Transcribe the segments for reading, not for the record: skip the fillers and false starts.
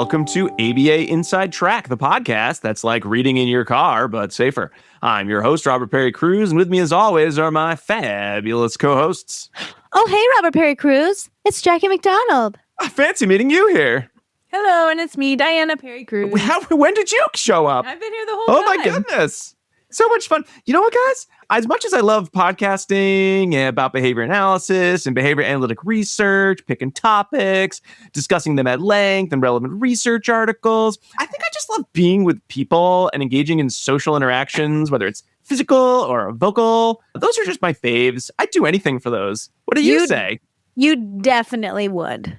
welcome to ABA Inside Track, the podcast that's like reading in your car, but safer. I'm your host, Robert Perry Cruz, and with me, as always, are my fabulous co-hosts. Oh, hey, Robert Perry Cruz. It's Jackie McDonald. Fancy meeting you here. Hello, and it's me, Diana Perry Cruz. When did you show up? I've been here the whole time. Oh, my goodness. So much fun. You know what, guys? As much as I love podcasting and about behavior analysis and behavior analytic research, picking topics, discussing them at length and relevant research articles, I think I just love being with people and engaging in social interactions, whether it's physical or vocal. Those are just my faves. I'd do anything for those. What do you say? You definitely would.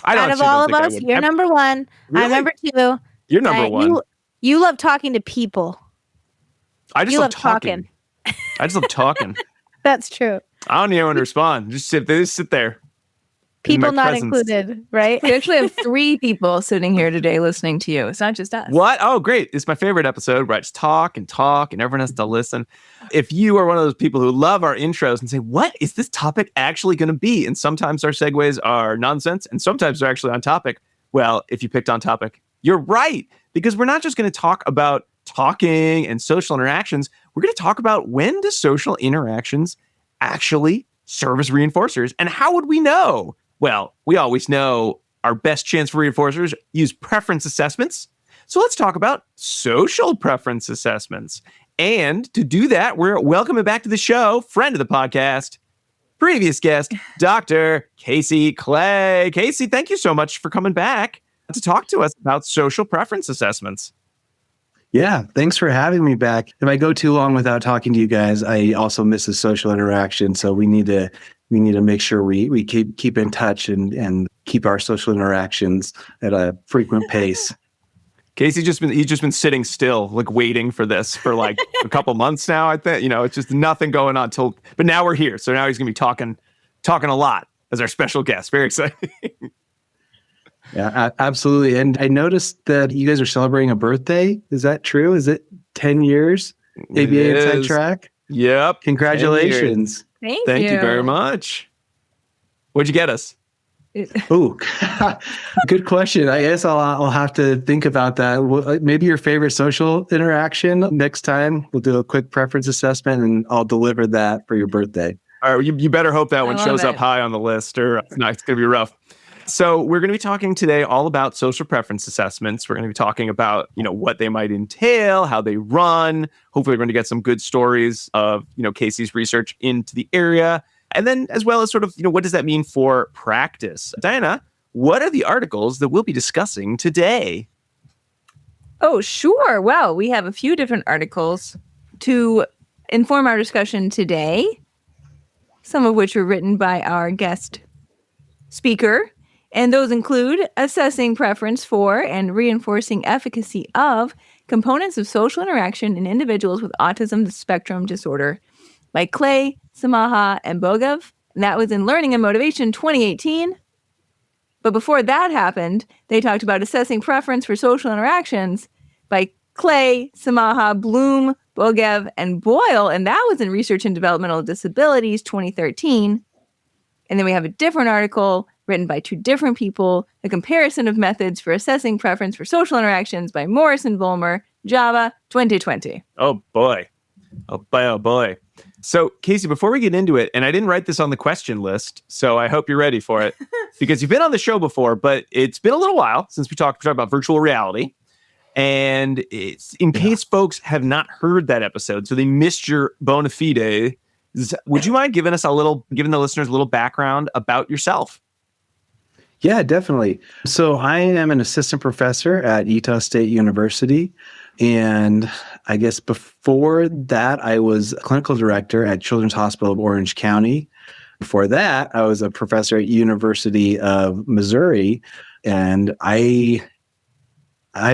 Out of all of us, you're number one. Really? I'm number two. You're number one. You love talking to people. I just love talking. I just love talking. That's true. I don't even want to respond. Just sit there. People not included, right? We actually have 3 people sitting here today listening to you. It's not just us. What? Oh, great. It's my favorite episode where I just talk and everyone has to listen. If you are one of those people who love our intros and say, what is this topic actually going to be? And sometimes our segues are nonsense and sometimes they're actually on topic. Well, if you picked on topic, you're right. Because we're not just going to talk about talking and social interactions. We're going to talk about when do social interactions actually serve as reinforcers and how would we know? Well, we always know our best chance for reinforcers use preference assessments. So let's talk about social preference assessments. And to do that, we're welcoming back to the show, friend of the podcast, previous guest, Dr. Casey Clay. Casey, thank you so much for coming back to talk to us about social preference assessments. Yeah, thanks for having me back. If I go too long without talking to you guys, I also miss the social interaction. So we need to make sure we keep in touch and keep our social interactions at a frequent pace. Casey he's just been sitting still, like waiting for this for like a couple months now. I think it's just nothing going on but now we're here. So now he's gonna be talking a lot as our special guest. Very exciting. Yeah, absolutely. And I noticed that you guys are celebrating a birthday. Is that true? Is it 10 years? ABA Inside Track? Yep. Congratulations. Thank you very much. What'd you get us? Ooh, good question. I guess I'll have to think about that. Maybe your favorite social interaction next time. We'll do a quick preference assessment and I'll deliver that for your birthday. All right, you better hope that one shows up high on the list or it's going to be rough. So we're going to be talking today all about social preference assessments. We're going to be talking about, what they might entail, how they run. Hopefully we're going to get some good stories of, Casey's research into the area. And then as well as sort of, what does that mean for practice? Diana, what are the articles that we'll be discussing today? Oh, sure. Well, we have a few different articles to inform our discussion today, some of which were written by our guest speaker. And those include assessing preference for and reinforcing efficacy of components of social interaction in individuals with autism spectrum disorder by Clay, Samaha, and Bogoev. And that was in Learning and Motivation 2018. But before that happened, they talked about assessing preference for social interactions by Clay, Samaha, Bloom, Bogoev, and Boyle. And that was in Research in Developmental Disabilities 2013. And then we have a different article written by 2 different people, a comparison of methods for assessing preference for social interactions by Morris and Vollmer, Java, 2020. Oh, boy. Oh, boy, oh, boy. So, Casey, before we get into it, and I didn't write this on the question list, so I hope you're ready for it, because you've been on the show before, but it's been a little while since we talked about virtual reality. And it's in case folks have not heard that episode, so they missed your bona fide, would you mind giving the listeners a little background about yourself? Yeah, definitely. So I am an assistant professor at Utah State University. And I guess before that, I was a clinical director at Children's Hospital of Orange County. Before that, I was a professor at University of Missouri. And I've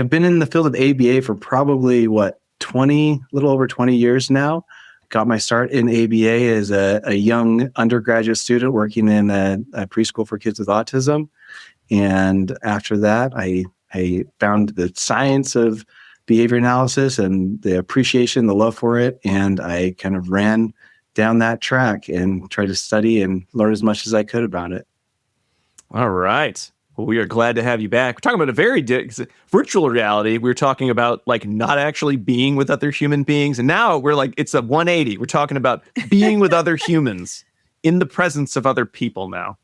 been in the field of ABA for probably, a little over 20 years now. Got my start in ABA as a young undergraduate student working in a preschool for kids with autism. And after that, I found the science of behavior analysis and the appreciation, the love for it. And I kind of ran down that track and tried to study and learn as much as I could about it. All right. Well, we are glad to have you back. We're talking about a very virtual reality. We were talking about like not actually being with other human beings. And now we're like, it's a 180. We're talking about being with other humans in the presence of other people now.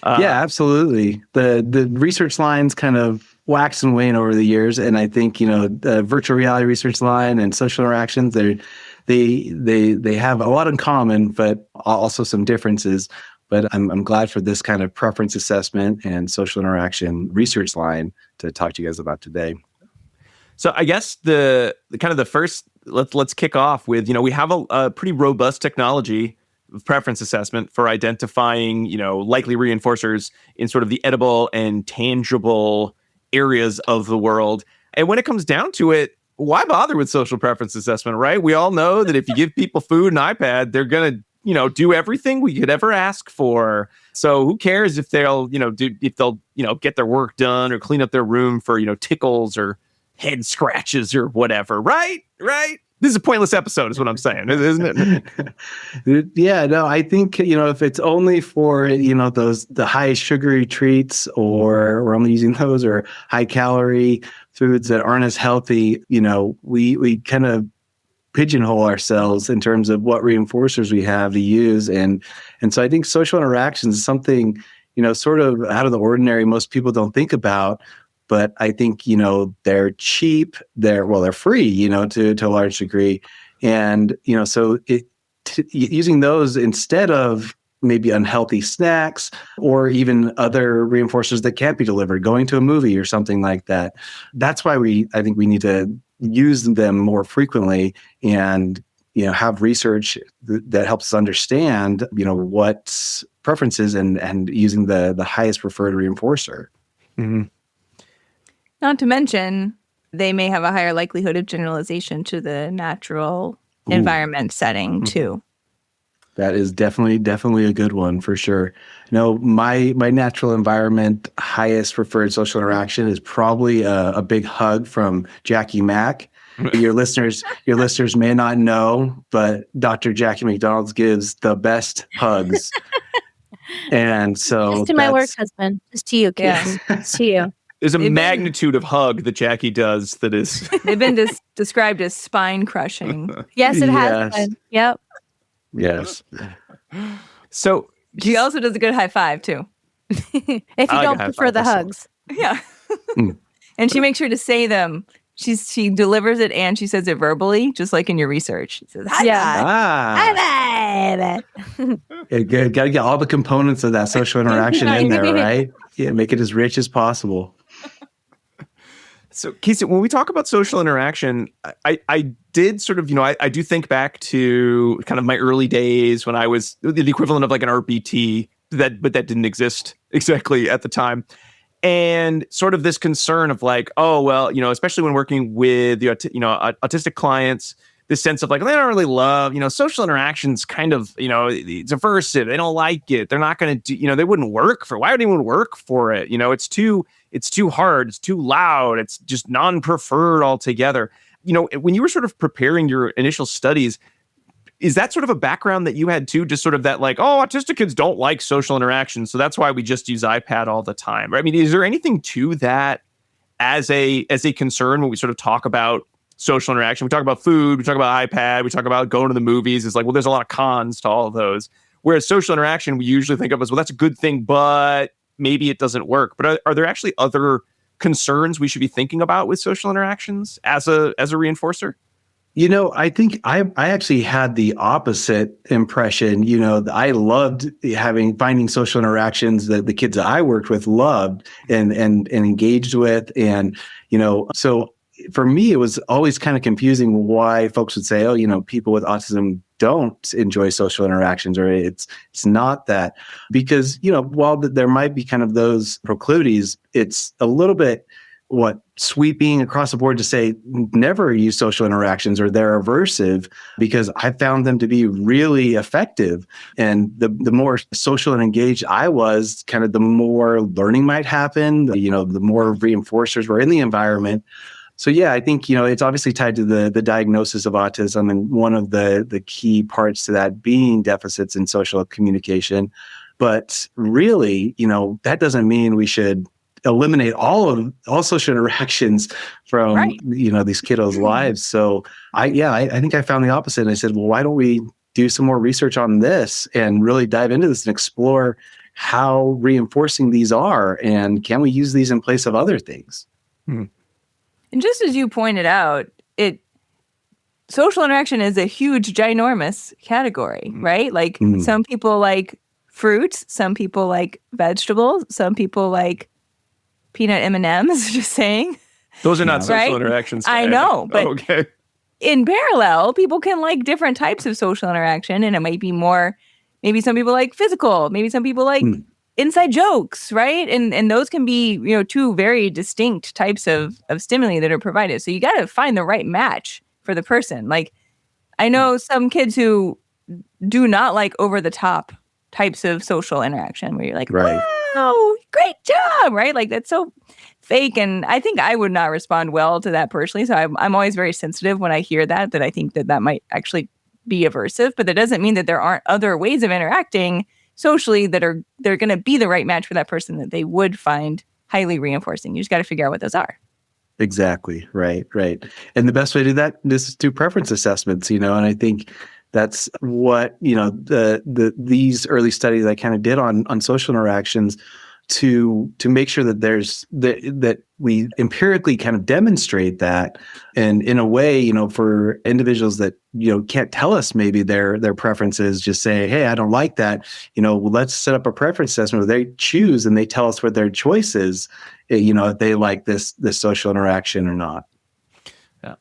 Yeah, absolutely. The research lines kind of wax and wane over the years. And I think, the virtual reality research line and social interactions, they have a lot in common, but also some differences. But I'm glad for this kind of preference assessment and social interaction research line to talk to you guys about today. So I guess the kind of the first, let's kick off with, we have a pretty robust technology of preference assessment for identifying, likely reinforcers in sort of the edible and tangible areas of the world. And when it comes down to it, why bother with social preference assessment, right? We all know that if you give people food and iPad, they're going to do everything we could ever ask for. So who cares if they'll, get their work done or clean up their room for, tickles or head scratches or whatever, right? Right? This is a pointless episode is what I'm saying, isn't it? Yeah, no, I think, if it's only for, the high sugary treats, or we're only using those, or high calorie foods that aren't as healthy, we kind of pigeonhole ourselves in terms of what reinforcers we have to use. And so I think social interactions is something, sort of out of the ordinary, most people don't think about. But I think, they're cheap, they're free, to a large degree. And, so using those instead of maybe unhealthy snacks or even other reinforcers that can't be delivered, going to a movie or something like that. That's why I think we need to use them more frequently and, have research that helps us understand, what preferences and using the highest preferred reinforcer. Mm-hmm. Not to mention, they may have a higher likelihood of generalization to the natural environment setting too. That is definitely a good one for sure. My natural environment highest preferred social interaction is probably a big hug from Jackie Mack. Your listeners may not know, but Dr. Jackie McDonald gives the best hugs. And so just to my work husband, just to you, kids, just to you. There's a magnitude of hug that Jackie does that is... They've been described as spine crushing. Yes, it has been. Yep. Yes. So she also does a good high five too. If you don't prefer the hugs. Yeah. And she makes sure to say them. She delivers it and she says it verbally, just like in your research. She says, hi, hi. Got to get all the components of that social interaction in there, right? Yeah, make it as rich as possible. So, Casey, when we talk about social interaction, I did sort of, I do think back to kind of my early days when I was the equivalent of like an RBT, but that didn't exist exactly at the time. And sort of this concern of like, oh, well, especially when working with the, autistic clients, this sense of like, they don't really love, social interactions kind of, it's aversive. They don't like it. They're not going to do, they wouldn't work for, why would anyone work for it? It's too hard. It's too loud. It's just non-preferred altogether. When you were sort of preparing your initial studies, is that sort of a background that you had too? Just sort of that like, oh, autistic kids don't like social interaction, so that's why we just use iPad all the time. I mean, is there anything to that as a concern when we sort of talk about social interaction? We talk about food, we talk about iPad, we talk about going to the movies. It's like, well, there's a lot of cons to all of those. Whereas social interaction, we usually think of as, well, that's a good thing, but maybe it doesn't work. But are there actually other concerns we should be thinking about with social interactions as a reinforcer? I think I actually had the opposite impression. I loved finding social interactions that the kids that I worked with loved and engaged with. And, so for me, it was always kind of confusing why folks would say, oh, people with autism don't enjoy social interactions, or it's not that. Because, while there might be kind of those proclivities, it's a little bit sweeping across the board to say never use social interactions or they're aversive, because I found them to be really effective. And the more social and engaged I was, kind of the more learning might happen, the more reinforcers were in the environment. So yeah, I think, it's obviously tied to the diagnosis of autism, and one of the key parts to that being deficits in social communication. But really, that doesn't mean we should eliminate all social interactions from Right. these kiddos' lives. So I think I found the opposite. And I said, well, why don't we do some more research on this and really dive into this and explore how reinforcing these are, and can we use these in place of other things? And just as you pointed out, social interaction is a huge, ginormous category, right? Like some people like fruits, some people like vegetables, some people like peanut M&Ms, just saying. Those are not social Right? interactions. I know, but okay. in parallel, people can like different types of social interaction, and it might be more, maybe some people like physical, maybe some people like inside jokes, right? And those can be, two very distinct types of stimuli that are provided. So you got to find the right match for the person. Like, I know some kids who do not like over the top types of social interaction where you're like, Right. wow, great job, right? Like, that's so fake. And I think I would not respond well to that personally. So I'm always very sensitive when I hear that I think that might actually be aversive, but that doesn't mean that there aren't other ways of interacting socially they're going to be the right match for that person that they would find highly reinforcing. You just got to figure out what those are. Exactly. Right. And the best way to do that is through preference assessments, and I think that's what, these early studies I kind of did on social interactions to make sure that that we empirically kind of demonstrate that. And in a way, for individuals that, can't tell us maybe their preferences, just say, hey, I don't like that. Let's set up a preference assessment where they choose and they tell us what their choice is, if they like this social interaction or not. Yeah.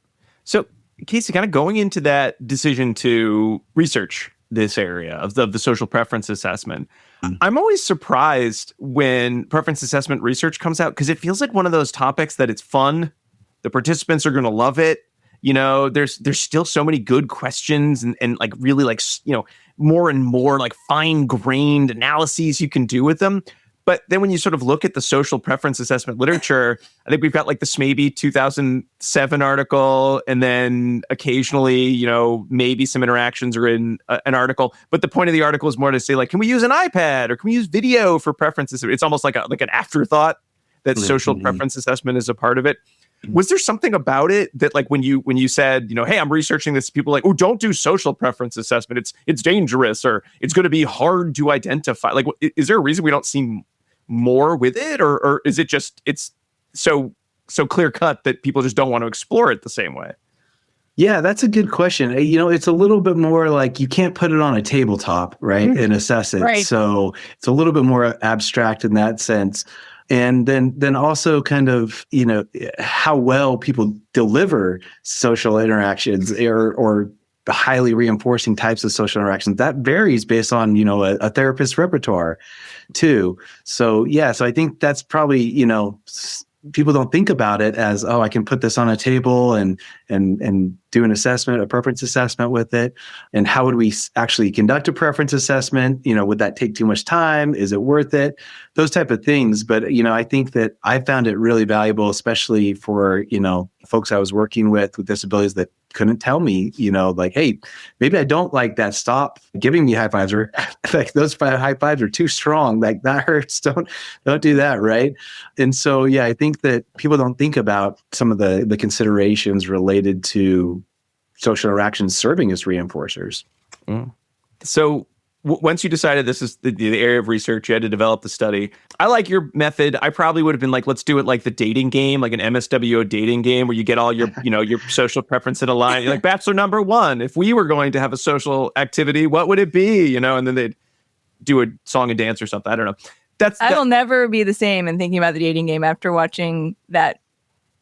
So Casey, kind of going into that decision to research this area of the social preference assessment, I'm always surprised when preference assessment research comes out, because it feels like one of those topics that it's fun. The participants are going to love it. There's still so many good questions and like really like, more and more like fine grained analyses you can do with them. But then when you sort of look at the social preference assessment literature, I think we've got like the SMABI 2007 article, and then occasionally, maybe some interactions are in an article. But the point of the article is more to say, like, can we use an iPad or can we use video for preferences? It's almost like an afterthought that social preference assessment is a part of it. Was there something about it that, like, when you said, hey, I'm researching this, people are like, oh, don't do social preference assessment. It's dangerous, or it's going to be hard to identify. Like, is there a reason we don't see more with it, or is it just it's so clear cut that people just don't want to explore it the same way? Yeah, that's a good question. It's a little bit more like you can't put it on a tabletop, right, and assess it. Right. So it's a little bit more abstract in that sense. And then also kind of, how well people deliver social interactions or highly reinforcing types of social interactions, that varies based on, a therapist's repertoire too. So, so I think that's probably, people don't think about it as, oh, I can put this on a table and do an assessment, a preference assessment with it. And how would we actually conduct a preference assessment? Would that take too much time? Is it worth it? Those type of things. But, I think that I found it really valuable, especially for, folks I was working with disabilities that couldn't tell me, like, hey, maybe I don't like that. Stop giving me high fives, or like those high fives are too strong. Like, that hurts. Don't do that. Right. And so, I think that people don't think about some of the considerations related to social interactions serving as reinforcers. So once you decided this is the area of research, you had to develop the study. I like your method. I probably would have been like, let's do it like the dating game, like an MSWO dating game where you get all your, your social preference in a line. You're like, bachelor number one, if we were going to have a social activity, what would it be? And then they'd do a song and dance or something. I don't know. I will never be the same in thinking about the dating game after watching that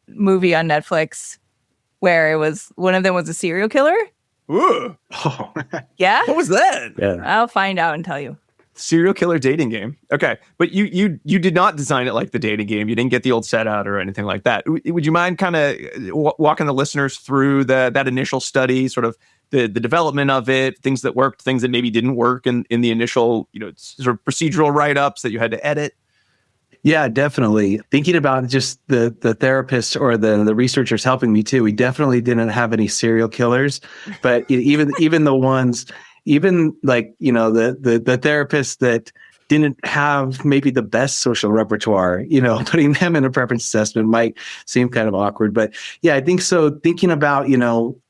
movie on Netflix where one of them was a serial killer. Ooh. Oh, Yeah? What was that? yeah. I'll find out and tell you. Serial killer dating game. Okay. But you did not design it like the dating game. You didn't get the old set out or anything like that. Would you mind kind of walking the listeners through that initial study, sort of the development of it, things that worked, things that maybe didn't work in the initial, sort of procedural write-ups that you had to edit? Yeah, definitely. Thinking about just the therapists or the researchers helping me too, we definitely didn't have any serial killers, but even the ones, even like, the therapists that didn't have maybe the best social repertoire. Putting them in a preference assessment might seem kind of awkward, but yeah, I think so. Thinking about,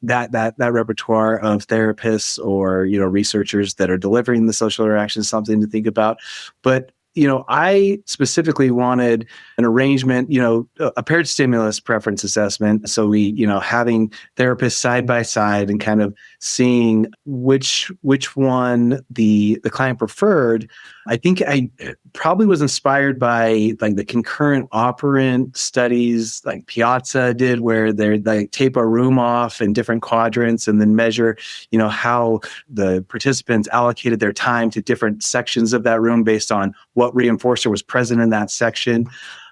that repertoire of therapists or, researchers that are delivering the social interaction is something to think about. But I specifically wanted an arrangement, a paired stimulus preference assessment. So we, having therapists side by side and kind of seeing which one the client preferred. I think I probably was inspired by like the concurrent operant studies like Piazza did, where they like tape a room off in different quadrants and then measure, how the participants allocated their time to different sections of that room based on what reinforcer was present in that section.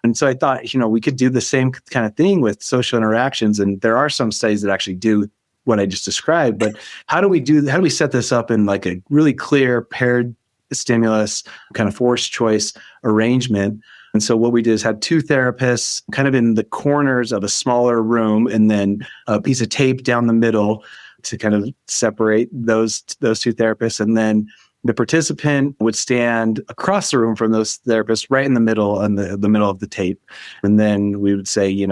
And so I thought, we could do the same kind of thing with social interactions. And there are some studies that actually do what I just described, but how do we set this up in like a really clear paired stimulus kind of forced choice arrangement? And so what we did is had two therapists kind of in the corners of a smaller room and then a piece of tape down the middle to kind of separate those two therapists. And then the participant would stand across the room from those therapists right in the middle and the middle of the tape. And then we would say,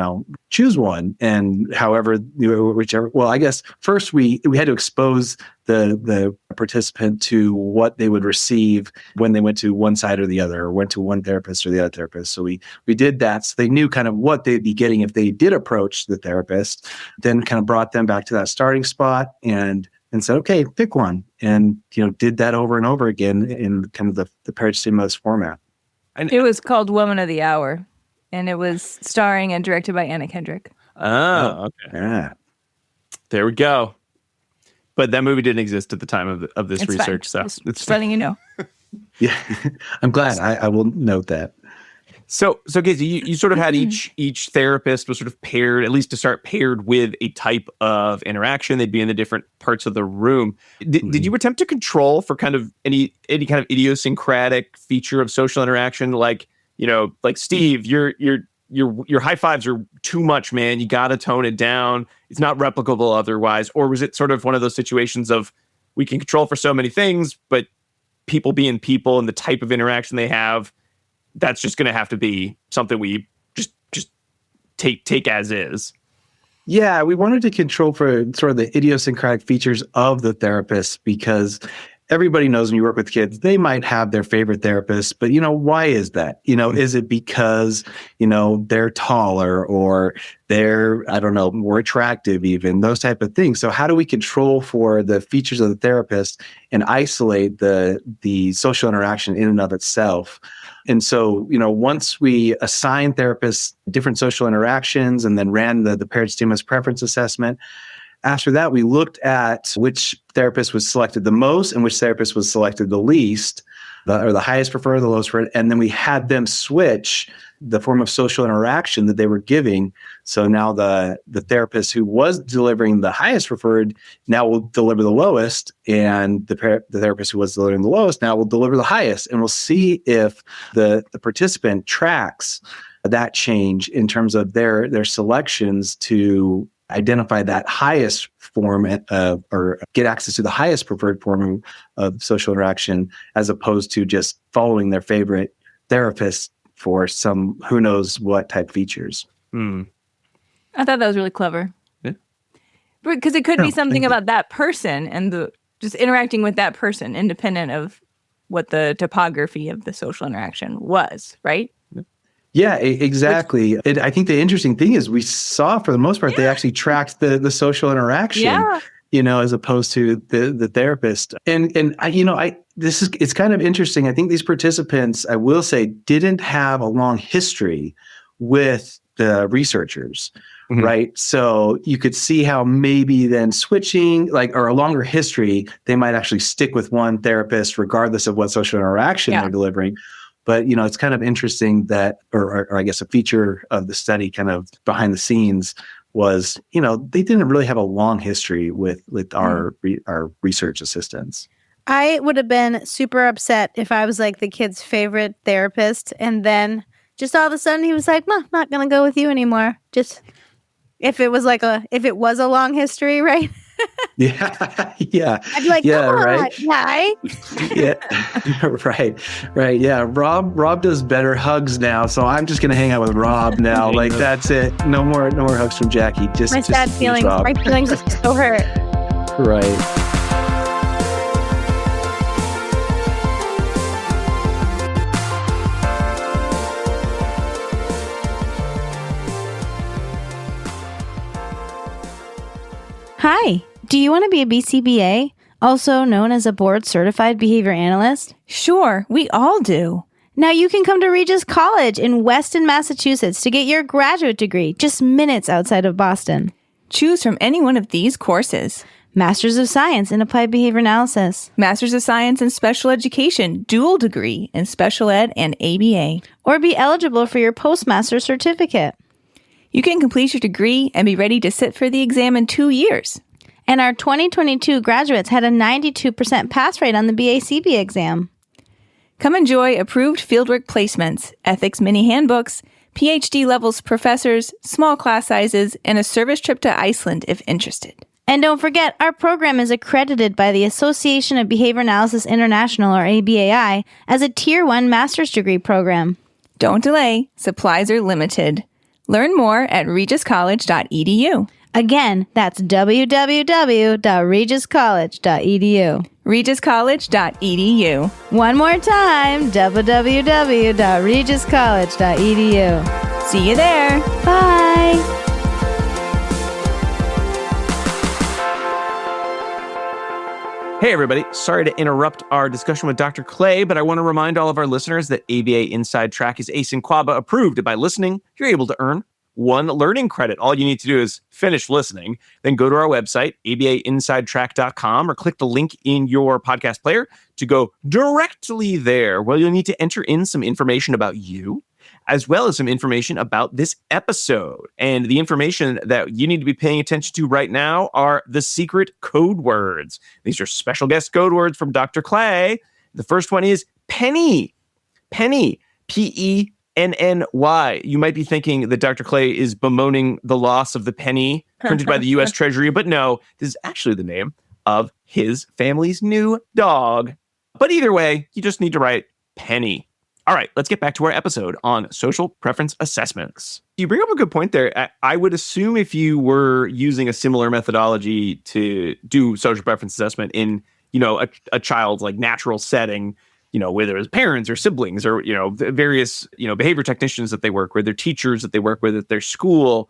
choose one. And however, whichever, well, I guess first we had to expose the participant to what they would receive when they went to one side or the other, or went to one therapist or the other therapist. So we did that. So they knew kind of what they'd be getting if they did approach the therapist, then kind of brought them back to that starting spot and said, okay, pick one. And, did that over and over again in kind of the paired stimulus format. And it was called Woman of the Hour, and it was starring and directed by Anna Kendrick. Oh, okay. Yeah. There we go. But that movie didn't exist at the time of this research. Fine. So it's letting you know. Yeah, I'm glad. I will note that. So Casey, you sort of had each therapist was sort of paired, at least to start, paired with a type of interaction. They'd be in the different parts of the room. Did you attempt to control for kind of any kind of idiosyncratic feature of social interaction, like Steve, your high fives are too much, man. You got to tone it down. It's not replicable otherwise. Or was it sort of one of those situations of we can control for so many things, but people being people and the type of interaction they have, that's just going to have to be something we just take as is. Yeah, we wanted to control for sort of the idiosyncratic features of the therapist, because everybody knows when you work with kids, they might have their favorite therapist, but why is that? Is it because, they're taller or they're, I don't know, more attractive, even those type of things. So how do we control for the features of the therapist and isolate the social interaction in and of itself? And so, once we assigned therapists different social interactions and then ran the paired stimulus preference assessment, after that, we looked at which therapist was selected the most and which therapist was selected the least, or the highest preferred, the lowest preferred. And then we had them switch the form of social interaction that they were giving. So now the therapist who was delivering the highest preferred now will deliver the lowest, and the therapist who was delivering the lowest now will deliver the highest. And we'll see if the participant tracks that change in terms of their selections to identify that highest form or get access to the highest preferred form of social interaction, as opposed to just following their favorite therapist for some who knows what type features. I thought that was really clever. Yeah. Because it could be something about that person and just interacting with that person independent of what the topography of the social interaction was, right? Yeah, exactly. I think the interesting thing is we saw, for the most part, they actually tracked the social interaction, as opposed to the therapist. And it's kind of interesting. I think these participants, I will say, didn't have a long history with the researchers, right? So you could see how maybe then switching, or a longer history, they might actually stick with one therapist regardless of what social interaction they're delivering. But, it's kind of interesting that, or I guess a feature of the study kind of behind the scenes was, they didn't really have a long history with our research assistants. I would have been super upset if I was like the kid's favorite therapist, and then just all of a sudden he was like, "No, not going to go with you anymore." Just if it was a long history, right? Yeah, yeah, I'd be like, yeah, come on, right. guy. Yeah, right. Yeah, Rob does better hugs now, so I'm just gonna hang out with Rob now. Like that's it. No more hugs from Jackie. Just My sad use feelings. Rob. My feelings are so hurt. Right. Hi. Do you want to be a BCBA, also known as a board certified behavior analyst? Sure, we all do. Now you can come to Regis College in Weston, Massachusetts to get your graduate degree, just minutes outside of Boston. Choose from any one of these courses. Masters of Science in Applied Behavior Analysis. Masters of Science in Special Education, dual degree in Special Ed and ABA. Or be eligible for your postmaster certificate. You can complete your degree and be ready to sit for the exam in 2 years. And our 2022 graduates had a 92% pass rate on the BACB exam. Come enjoy approved fieldwork placements, ethics mini handbooks, PhD levels professors, small class sizes, and a service trip to Iceland if interested. And don't forget, our program is accredited by the Association of Behavior Analysis International, or ABAI, as a Tier 1 master's degree program. Don't delay. Supplies are limited. Learn more at regiscollege.edu. Again, that's www.regiscollege.edu. regiscollege.edu. One more time, www.regiscollege.edu. See you there. Bye. Hey, everybody. Sorry to interrupt our discussion with Dr. Clay, but I want to remind all of our listeners that ABA Inside Track is ACE and QABA approved. And by listening, you're able to earn 1 learning credit. All you need to do is finish listening, then go to our website, abainsidetrack.com, or click the link in your podcast player to go directly there, where you'll need to enter in some information about you, as well as some information about this episode. And the information that you need to be paying attention to right now are the secret code words. These are special guest code words from Dr. Clay. The first one is penny. Penny. Penny. You might be thinking that Dr. Clay is bemoaning the loss of the penny printed by the U.S. Treasury, but no, this is actually the name of his family's new dog. But either way, you just need to write penny. All right, let's get back to our episode on social preference assessments. You bring up a good point there. I would assume if you were using a similar methodology to do social preference assessment in, a child's like natural setting, whether it's parents or siblings or, various, behavior technicians that they work with, their teachers that they work with at their school,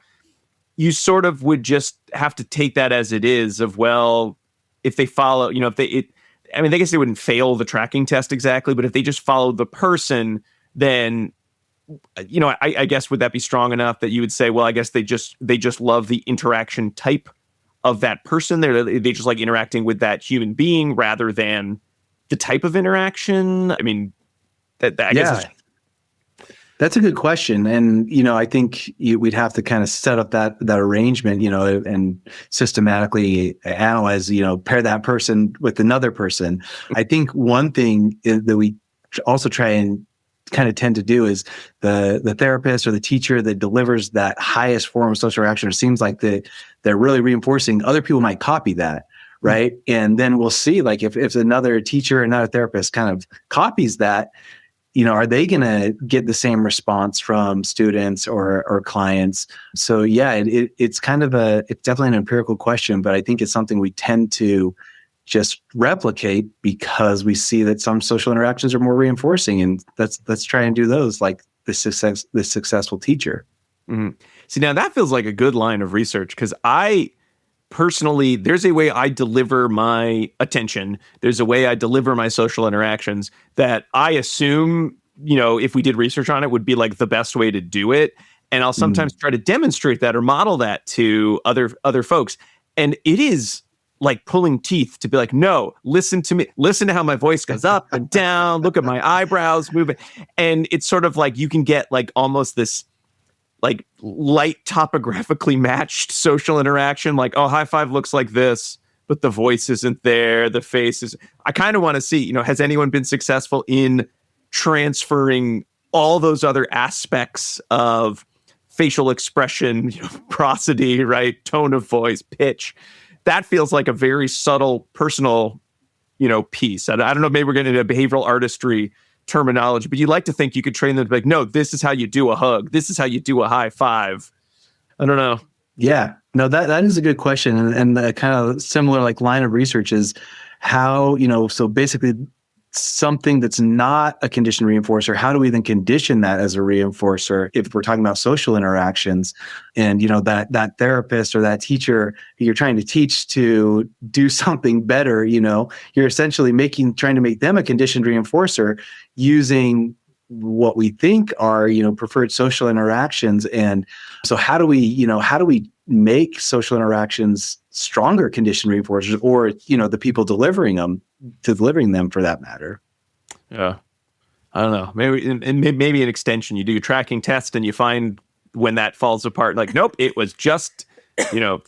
you sort of would just have to take that as it is of, well, if they follow, I guess they wouldn't fail the tracking test exactly, but if they just follow the person, then, I guess, would that be strong enough that you would say, well, I guess they just love the interaction type of that person. They just like interacting with that human being rather than the type of interaction. I mean, I guess. That's a good question. And, I think we'd have to kind of set up that arrangement, and systematically analyze, pair that person with another person. I think one thing that we also try and kind of tend to do is the therapist or the teacher that delivers that highest form of social interaction, it seems like they're really reinforcing, other people might copy that. Right. And then we'll see, like, if another teacher, another therapist kind of copies that, are they going to get the same response from students or clients? So, yeah, it's kind of it's definitely an empirical question, but I think it's something we tend to just replicate because we see that some social interactions are more reinforcing, and let's try and do those, like the successful teacher. Mm-hmm. See, now that feels like a good line of research, because personally, there's a way I deliver my attention. There's a way I deliver my social interactions that I assume, if we did research on it, would be like the best way to do it. And I'll sometimes try to demonstrate that or model that to other folks. And it is like pulling teeth to be like, no, listen to me. Listen to how my voice goes up and down. Look at my eyebrows moving. And it's sort of like you can get like almost this like light topographically matched social interaction, like, oh, high five looks like this, but the voice isn't there. The face is, I kind of want to see, has anyone been successful in transferring all those other aspects of facial expression, prosody, right? Tone of voice, pitch. that feels like a very subtle personal, piece. I don't know, maybe we're getting into behavioral artistry terminology, but you'd like to think you could train them to be like, no, this is how you do a hug. This is how you do a high five. I don't know. Yeah, no, that is a good question. And the kind of similar like line of research is how, so basically something that's not a condition reinforcer, how do we then condition that as a reinforcer if we're talking about social interactions? And, that therapist or that teacher you're trying to teach to do something better, you're essentially trying to make them a conditioned reinforcer using what we think are, preferred social interactions. And so how do we make social interactions stronger conditioned reinforcers, or, the people delivering them for that matter? Yeah. I don't know. Maybe an extension. You do your tracking test and you find when that falls apart, like, nope, it was just,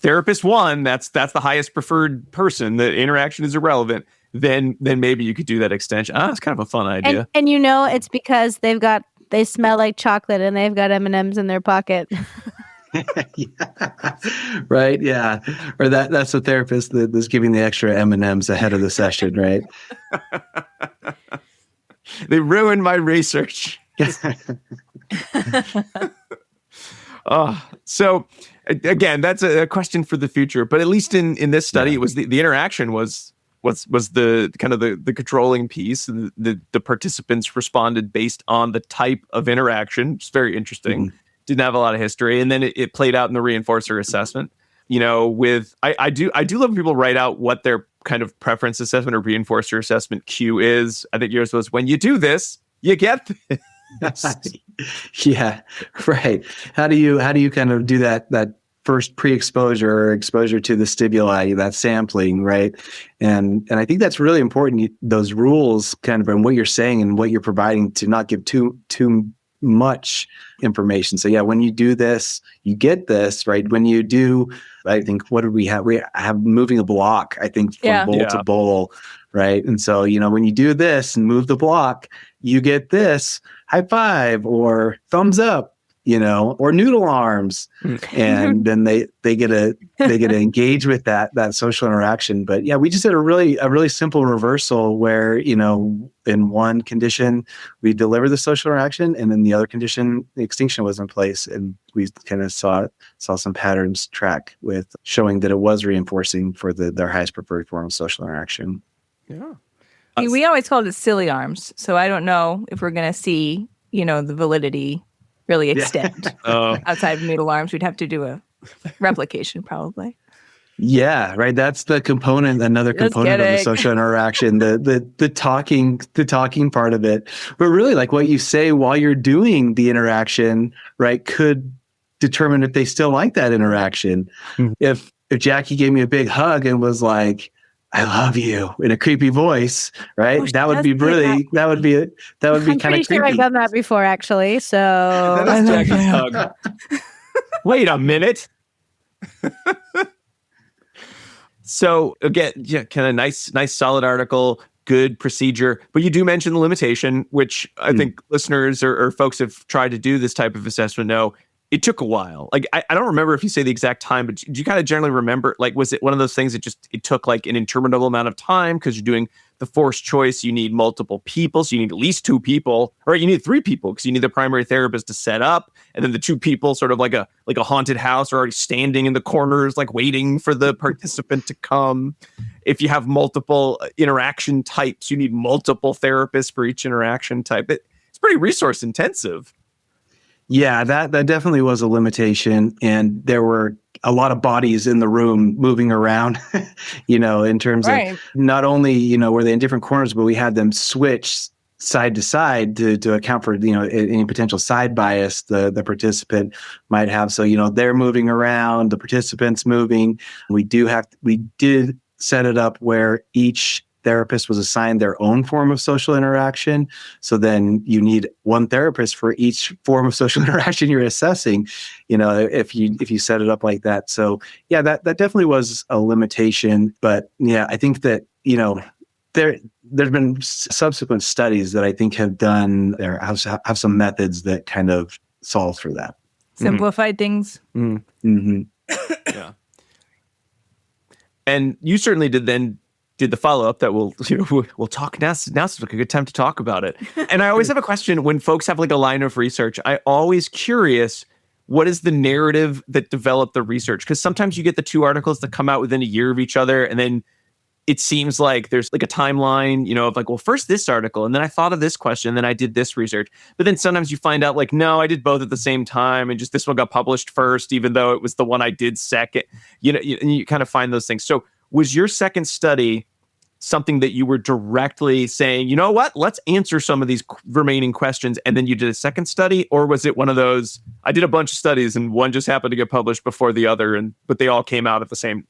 therapist one, that's the highest preferred person. The interaction is irrelevant. Then maybe you could do that extension. It's kind of a fun idea. And it's because they smell like chocolate and they've got M&Ms in their pocket. Yeah. Right. Yeah. Or that's the therapist that's giving the extra M&Ms ahead of the session, right? They ruined my research. So again, that's a question for the future. But at least in this study, it was the interaction was the kind of the controlling piece. The participants responded based on the type of interaction. It's very interesting. Mm-hmm. Didn't have a lot of history, and then it played out in the reinforcer assessment. With I do love when people write out what their kind of preference assessment or reinforcer assessment cue is. I think yours was, when you do this, you get this. Yeah, right. How do you kind of do that first pre-exposure or exposure to the stimuli, that sampling, right? And I think that's really important. Those rules, kind of, and what you're saying and what you're providing, to not give too much information. So yeah, when you do this, you get this, right? When you do, I think, what did we have? We have moving a block, I think, from bowl to bowl, right? And so, when you do this and move the block, you get this high five or thumbs up, or noodle arms. And then they get to engage with that social interaction. But yeah, we just did a really simple reversal where, in one condition we deliver the social interaction, and in the other condition the extinction was in place, and we kind of saw some patterns track with showing that it was reinforcing for their highest preferred form of social interaction. Yeah. We always called it silly arms, so I don't know if we're going to see, the validity really extend outside of noodle arms. We'd have to do a replication probably. Yeah, right. That's the component, another component of the social interaction, the talking part of it. But really, like, what you say while you're doing the interaction, right, could determine if they still like that interaction. Mm-hmm. If Jackie gave me a big hug and was like, "I love you," in a creepy voice, right? That would be kind of creepy. I'm pretty sure I've done that before, actually. So that is Jackie's hug. Wait a minute. So again, yeah, kind of nice solid article, good procedure. But you do mention the limitation, which I think listeners or folks have tried to do this type of assessment know. It took a while. Like, I don't remember if you say the exact time, but do you kind of generally remember, like, was it one of those things that it took like an interminable amount of time because you're doing the forced choice? You need multiple people. So you need at least 2 people, or you need 3 people because you need the primary therapist to set up. And then the 2 people, sort of like a haunted house, are already standing in the corners, like waiting for the participant to come. If you have multiple interaction types, you need multiple therapists for each interaction type. It's pretty resource intensive. Yeah, that definitely was a limitation. And there were a lot of bodies in the room moving around, in terms of not only, were they in different corners, but we had them switch side to side to account for, any potential side bias the participant might have. So, they're moving around, the participants moving. We did set it up where each therapist was assigned their own form of social interaction. So then you need one therapist for each form of social interaction you're assessing, if you set it up like that. So yeah, that definitely was a limitation. But yeah, I think that, there's been subsequent studies that I think have some methods that kind of solve for that. Simplified things. Mm-hmm. Yeah. And you certainly did the follow-up that we'll talk now. Now's like a good time to talk about it. And I always have a question when folks have like a line of research. I always curious, what is the narrative that developed the research? Because sometimes you get the two articles that come out within a year of each other, and then it seems like there's like a timeline, of like, well, first this article, and then I thought of this question, and then I did this research. But then sometimes you find out like, no, I did both at the same time, and just this one got published first, even though it was the one I did second. And you kind of find those things. So was your second study something that you were directly saying, you know what, let's answer some of these remaining questions, and then you did a second study? Or was it one of those, I did a bunch of studies and one just happened to get published before the other, but they all came out at the same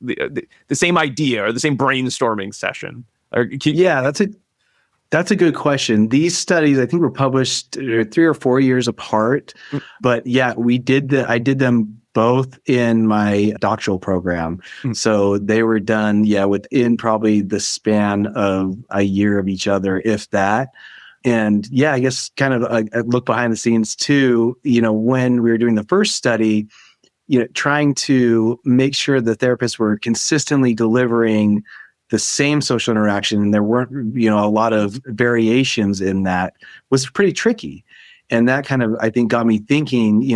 idea or the same brainstorming session? Yeah, that's a good question. These studies, I think, were published 3 or 4 years apart. But yeah, I did them both in my doctoral program. So they were done, within probably the span of a year of each other, if that. And yeah, I guess kind of a look behind the scenes too, when we were doing the first study, trying to make sure the therapists were consistently delivering the same social interaction, and there weren't, a lot of variations in that, was pretty tricky. And that kind of, I think, got me thinking,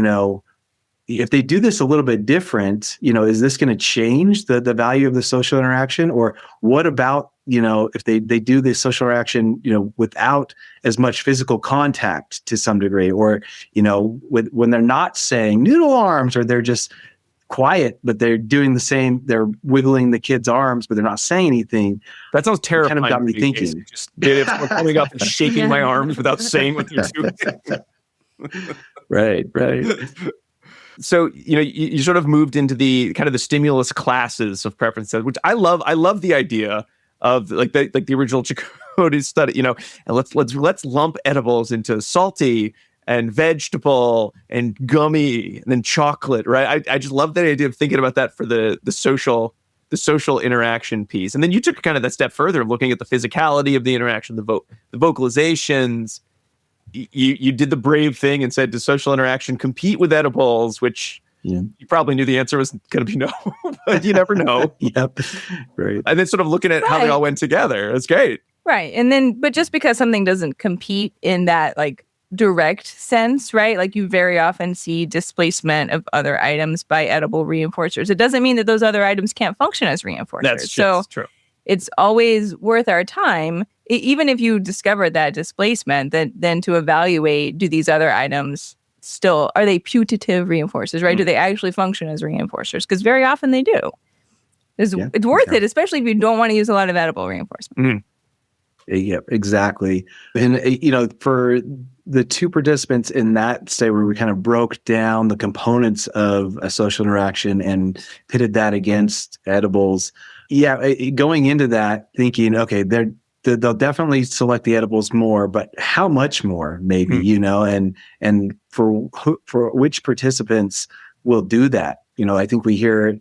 if they do this a little bit different, is this going to change the value of the social interaction? Or what about, if they do this social interaction, without as much physical contact to some degree, or, when they're not saying noodle arms, or they're just quiet, but they're doing the same, they're wiggling the kid's arms, but they're not saying anything. That sounds terrifying. Kind of got me thinking. Just coming up and shaking my arms without saying what you're doing. Right. So, you sort of moved into the kind of the stimulus classes of preferences, which I love. I love the idea of like the original Chakotay study, and let's lump edibles into salty and vegetable and gummy and then chocolate, right? I just love the idea of thinking about that for the social interaction piece. And then you took kind of that step further of looking at the physicality of the interaction, the vocalizations. You did the brave thing and said, does social interaction compete with edibles? Which you probably knew the answer was going to be no, but you never know. Yep. Right. And then sort of looking at how they all went together. It's great. Right. And then, but just because something doesn't compete in that like direct sense, right? Like you very often see displacement of other items by edible reinforcers. It doesn't mean that those other items can't function as reinforcers. That's true. It's always worth our time, even if you discover that displacement, then to evaluate, do these other items still, are they putative reinforcers, right? Do they actually function as reinforcers? Because very often they do. It's worth it, especially if you don't want to use a lot of edible reinforcement. Yeah, exactly. And, for the two participants in that study where we kind of broke down the components of a social interaction and pitted that against edibles, going into that thinking, okay, they'll definitely select the edibles more, but how much more, maybe, and for which participants will do that. I think we hear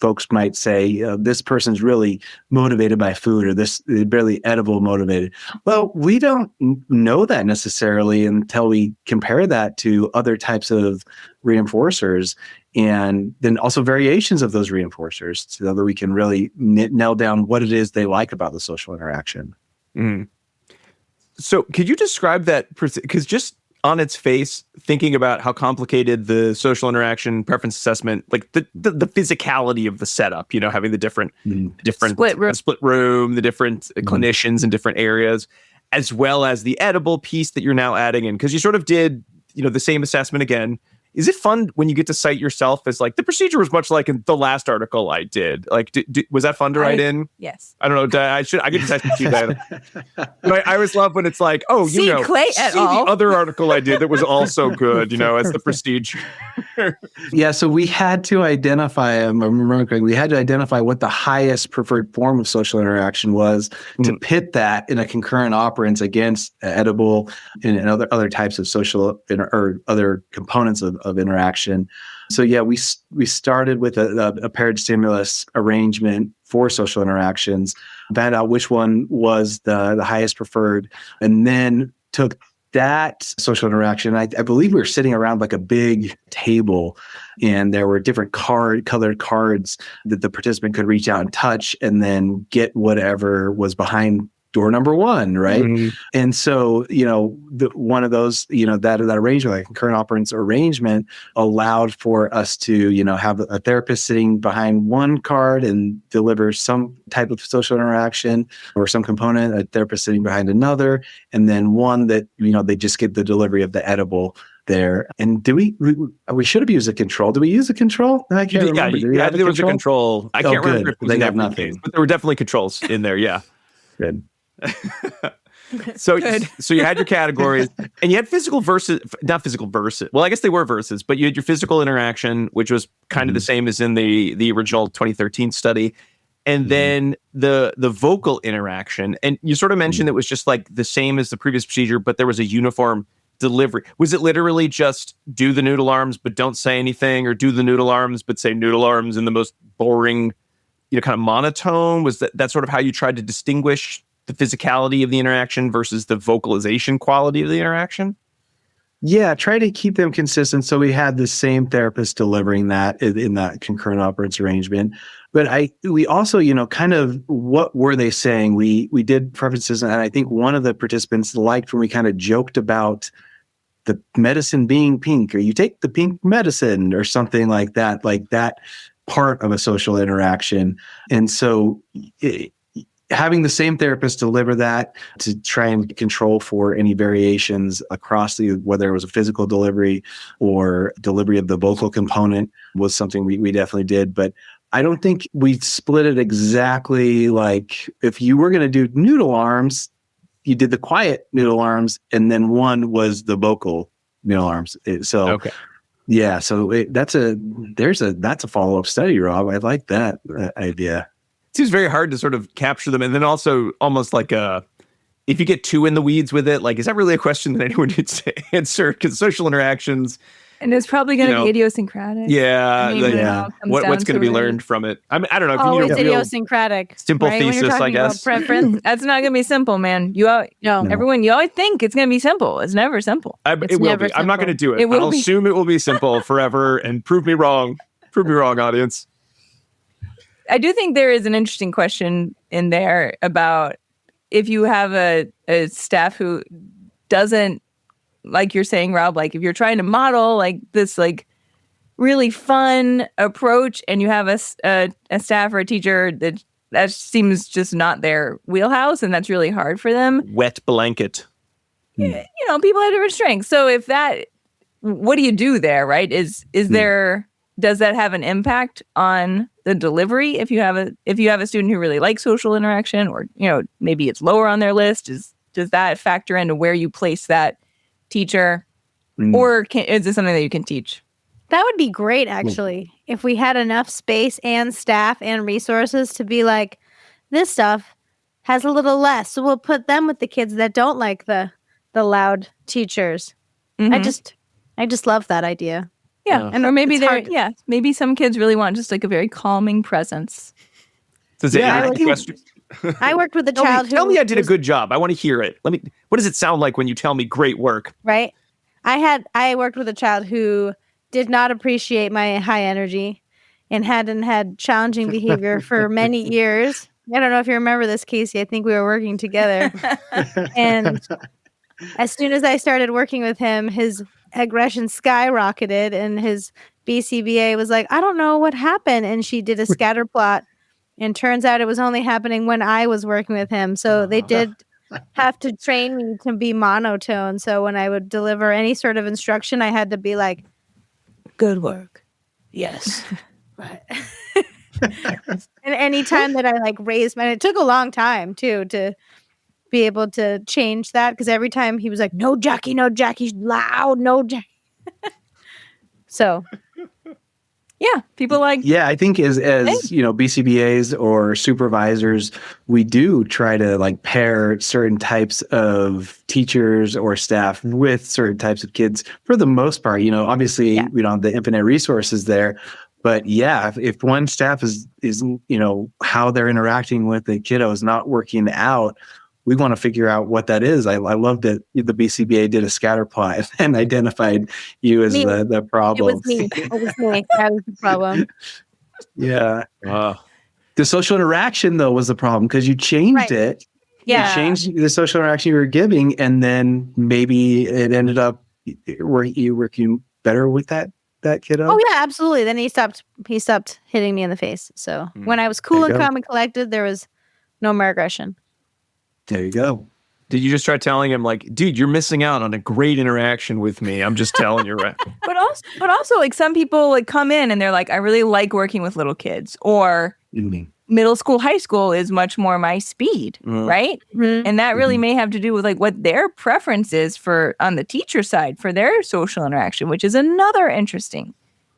folks might say, this person's really motivated by food, or this barely edible motivated. Well, we don't know that necessarily until we compare that to other types of reinforcers, and then also variations of those reinforcers, so that we can really nail down what it is they like about the social interaction. So could you describe that? Because just on its face, thinking about how complicated the social interaction preference assessment, like the physicality of the setup, having the different split room, the different clinicians in different areas, as well as the edible piece that you're now adding in, because you sort of did, the same assessment again. Is it fun when you get to cite yourself as like, the procedure was much like in the last article I did? Like, was that fun to write in? Yes. I don't know. I could just ask you that. But I always love when it's like, oh, see the other article I did that was also good, as the procedure. So we had to identify, we had to identify what the highest preferred form of social interaction was to pit that in a concurrent operance against edible and other types of social or other components of interaction. So we started with a paired stimulus arrangement for social interactions, found out which one was the highest preferred, and then took that social interaction, I believe we were sitting around like a big table, and there were different colored cards that the participant could reach out and touch and then get whatever was behind door number 1, right? Mhm. And so, one of those, that arrangement, like concurrent operance arrangement, allowed for us to, have a therapist sitting behind one card and deliver some type of social interaction or some component, a therapist sitting behind another, and then one that, they just get the delivery of the edible there. And we should have used a control. Do we use a control? I can't remember. Yeah, there was a control. I can't remember if it was they in got every nothing. case, but there were definitely controls in there. Yeah. Good. So you had your categories, and you had not physical versus. Well, I guess they were versus, but you had your physical interaction, which was kind of the same as in the original 2013 study, and then the vocal interaction. And you sort of mentioned it was just like the same as the previous procedure, but there was a uniform delivery. Was it literally just do the noodle arms but don't say anything, or do the noodle arms but say noodle arms in the most boring, kind of monotone? Was that sort of how you tried to distinguish the physicality of the interaction versus the vocalization quality of the interaction? Yeah, try to keep them consistent. So we had the same therapist delivering that in that concurrent operance arrangement. But we also, kind of what were they saying? We did preferences, and I think one of the participants liked when we kind of joked about the medicine being pink, or you take the pink medicine or something like that part of a social interaction. And so having the same therapist deliver that to try and control for any variations across whether it was a physical delivery or delivery of the vocal component was something we definitely did. But I don't think we split it exactly. Like if you were going to do noodle arms, you did the quiet noodle arms, and then one was the vocal noodle arms. Okay. Yeah, so that's a follow-up study, Rob. I like that idea. It seems very hard to sort of capture them, and then also almost like if you get too in the weeds with it, like, is that really a question that anyone needs to answer? Because social interactions, and it's probably going to be idiosyncratic. Yeah, I mean, what's going to be learned from it? I mean, I don't know. Always idiosyncratic. Simple right? thesis, I guess. Preference, that's not going to be simple, man. Everyone, you always think it's going to be simple. It's never simple. It will be. I'm not going to do it. I'll assume it will be simple forever, and prove me wrong. Prove me wrong, audience. I do think there is an interesting question in there about if you have a staff who doesn't, like you're saying, Rob, like if you're trying to model like this like really fun approach and you have a staff or a teacher that seems just not their wheelhouse and that's really hard for them. Wet blanket. Yeah, people have different strengths. So if that, what do you do there, right? Does that have an impact on the delivery if you have a student who really likes social interaction, or maybe it's lower on their list? Does that factor into where you place that teacher, or is this something that you can teach? That would be great, actually, if we had enough space and staff and resources to be like, this stuff has a little less, so we'll put them with the kids that don't like the loud teachers. Mm-hmm. I just love that idea. Yeah, and or maybe maybe some kids really want just like a very calming presence. I worked with a child Tell me I did a good job. I want to hear it. What does it sound like when you tell me great work? Right. I worked with a child who did not appreciate my high energy and hadn't had challenging behavior for many years. I don't know if you remember this, Casey. I think we were working together. And as soon as I started working with him, his aggression skyrocketed and his BCBA was like, I don't know what happened. And she did a scatter plot. And turns out it was only happening when I was working with him. So they did have to train me to be monotone. So when I would deliver any sort of instruction, I had to be like, good work. Yes. Right. And any time that I like raised my, it took a long time too to be able to change that, because every time he was like, no, Jackie, loud, no, Jackie. So. Yeah, people like. Yeah, I think as BCBAs or supervisors, we do try to like pair certain types of teachers or staff with certain types of kids for the most part. Obviously, we don't have the infinite resources there, but yeah, if one staff is how they're interacting with the kiddo is not working out, we want to figure out what that is. I love that the BCBA did a scatter plot and identified you as Me. the problem. It was me. That was the problem. Yeah. Wow. The social interaction, though, was the problem because you changed it. Yeah. You changed the social interaction you were giving, and then maybe it ended up working better with that kiddo. Oh yeah, absolutely. Then he stopped hitting me in the face. So when I was cool There you and go. calm and collected, there was no more aggression. There you go. Did you just try telling him like, dude, you're missing out on a great interaction with me? I'm just telling you, right? But also like some people like come in and they're like, I really like working with little kids, or middle school, high school is much more my speed, right? Mm-hmm. And that really may have to do with like what their preference is for on the teacher side for their social interaction, which is another interesting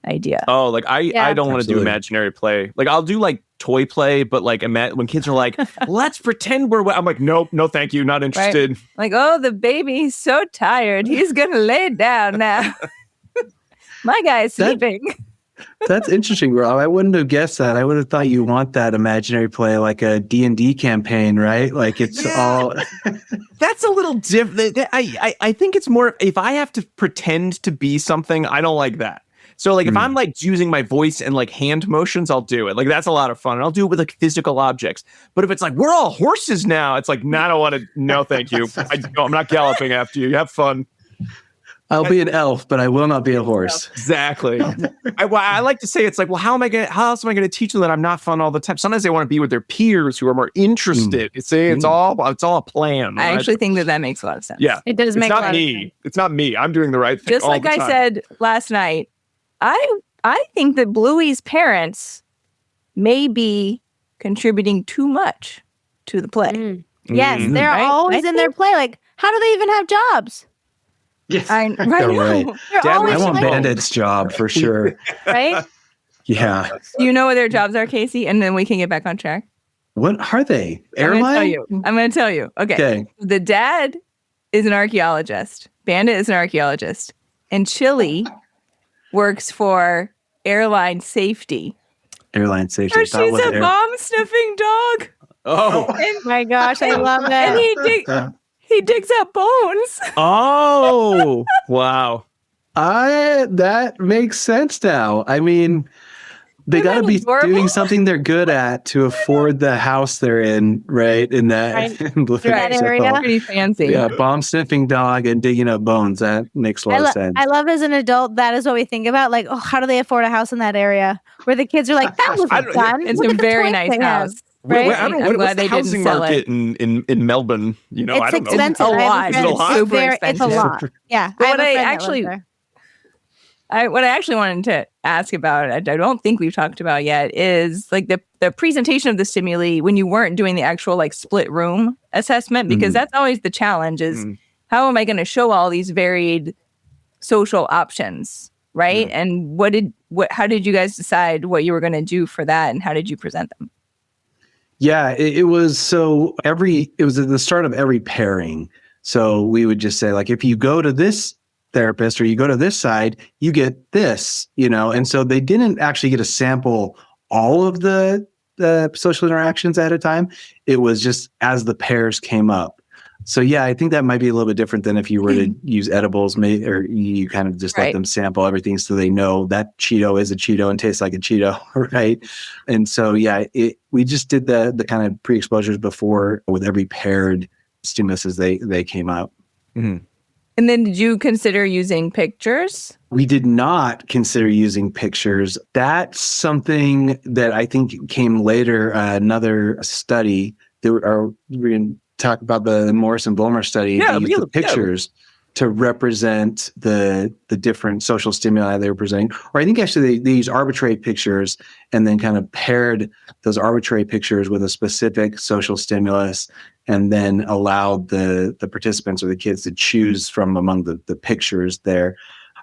idea. Oh, like I don't want to do imaginary play. Like I'll do like toy play, but like when kids are like, let's pretend I'm like, nope, no, thank you, not interested. Right? Like, oh, the baby's so tired. He's going to lay down now. My guy's sleeping. That's interesting, Rob. I wouldn't have guessed that. I would have thought you want that imaginary play like a D&D campaign, right? Like it's all... That's a little different. I think it's more, if I have to pretend to be something, I don't like that. So like if I'm like using my voice and like hand motions, I'll do it. Like that's a lot of fun. And I'll do it with like physical objects. But if it's like, we're all horses now, it's like, no, I don't want to. No, thank you. I'm not galloping after you. Have fun. I'll be an elf, but I will not be a horse. Exactly. I like to say it's like, well, how else am I going to teach them that I'm not fun all the time? Sometimes they want to be with their peers who are more interested. It's all a plan. I actually think that makes a lot of sense. Yeah, it does make a lot of sense. It's not me. I'm doing the right thing. Just like I said last night, I think that Bluey's parents may be contributing too much to the play. Yes, they're always in their play. Like, how do they even have jobs? Yes, right. They're I always want playing. Bandit's job for sure. Right? Yeah. Do you know what their jobs are, Casey? And then we can get back on track. What are they? Airline? I'm going to tell you. Okay. The dad is an archaeologist. Bandit is an archaeologist. And Chili works for airline safety. Airline safety. Or she's a bomb-sniffing dog. Oh. My gosh, I love that. And he digs up bones. Oh, wow. That makes sense now. I mean, they got to be doing something they're good at to afford the house they're in, right? In that, area. Pretty fancy. Yeah, bomb sniffing dog and digging up bones. That makes a lot of sense. I love as an adult, that is what we think about. Like, oh, how do they afford a house in that area? Where the kids are like, that wasn't done. It's a very nice house. Right? I'm glad they didn't sell it. in Melbourne? You know, it's I don't expensive. know. It's a lot. Super expensive. It's a lot. Yeah. What I actually wanted to ask about, I don't think we've talked about yet, is like the presentation of the stimuli when you weren't doing the actual like split room assessment, because that's always the challenge is how am I going to show all these varied social options, right? And how did you guys decide what you were going to do for that, and how did you present them? Yeah, it was at the start of every pairing. So we would just say, like, if you go to this therapist or you go to this side, you get this, and so they didn't actually get to sample all of the social interactions at a time. It was just as the pairs came up. So yeah, I think that might be a little bit different than if you were to use edibles, or you kind of just let them sample everything so they know that Cheeto is a Cheeto and tastes like a Cheeto, right? And so yeah, we just did the kind of pre-exposures before with every paired stimulus as they came out. Mm-hmm. And then did you consider using pictures? We did not consider using pictures. That's something that I think came later. Another study we're going to talk about the Morris and Vollmer study. They used the pictures to represent the different social stimuli they were presenting. Or I think actually they used arbitrary pictures and then kind of paired those arbitrary pictures with a specific social stimulus, and then allowed the participants or the kids to choose from among the pictures there.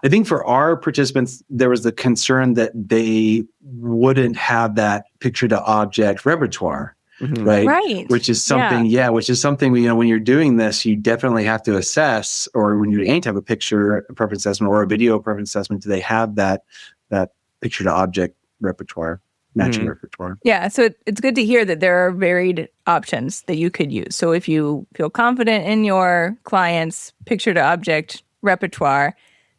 I think for our participants, there was the concern that they wouldn't have that picture to object repertoire. Mm-hmm. Right. Which is something, when you're doing this, you definitely have to assess, or when you're doing to have a picture preference assessment or a video preference assessment, do they have that picture to object repertoire? matching repertoire. Yeah, so it's good to hear that there are varied options that you could use. So if you feel confident in your client's picture-to-object repertoire,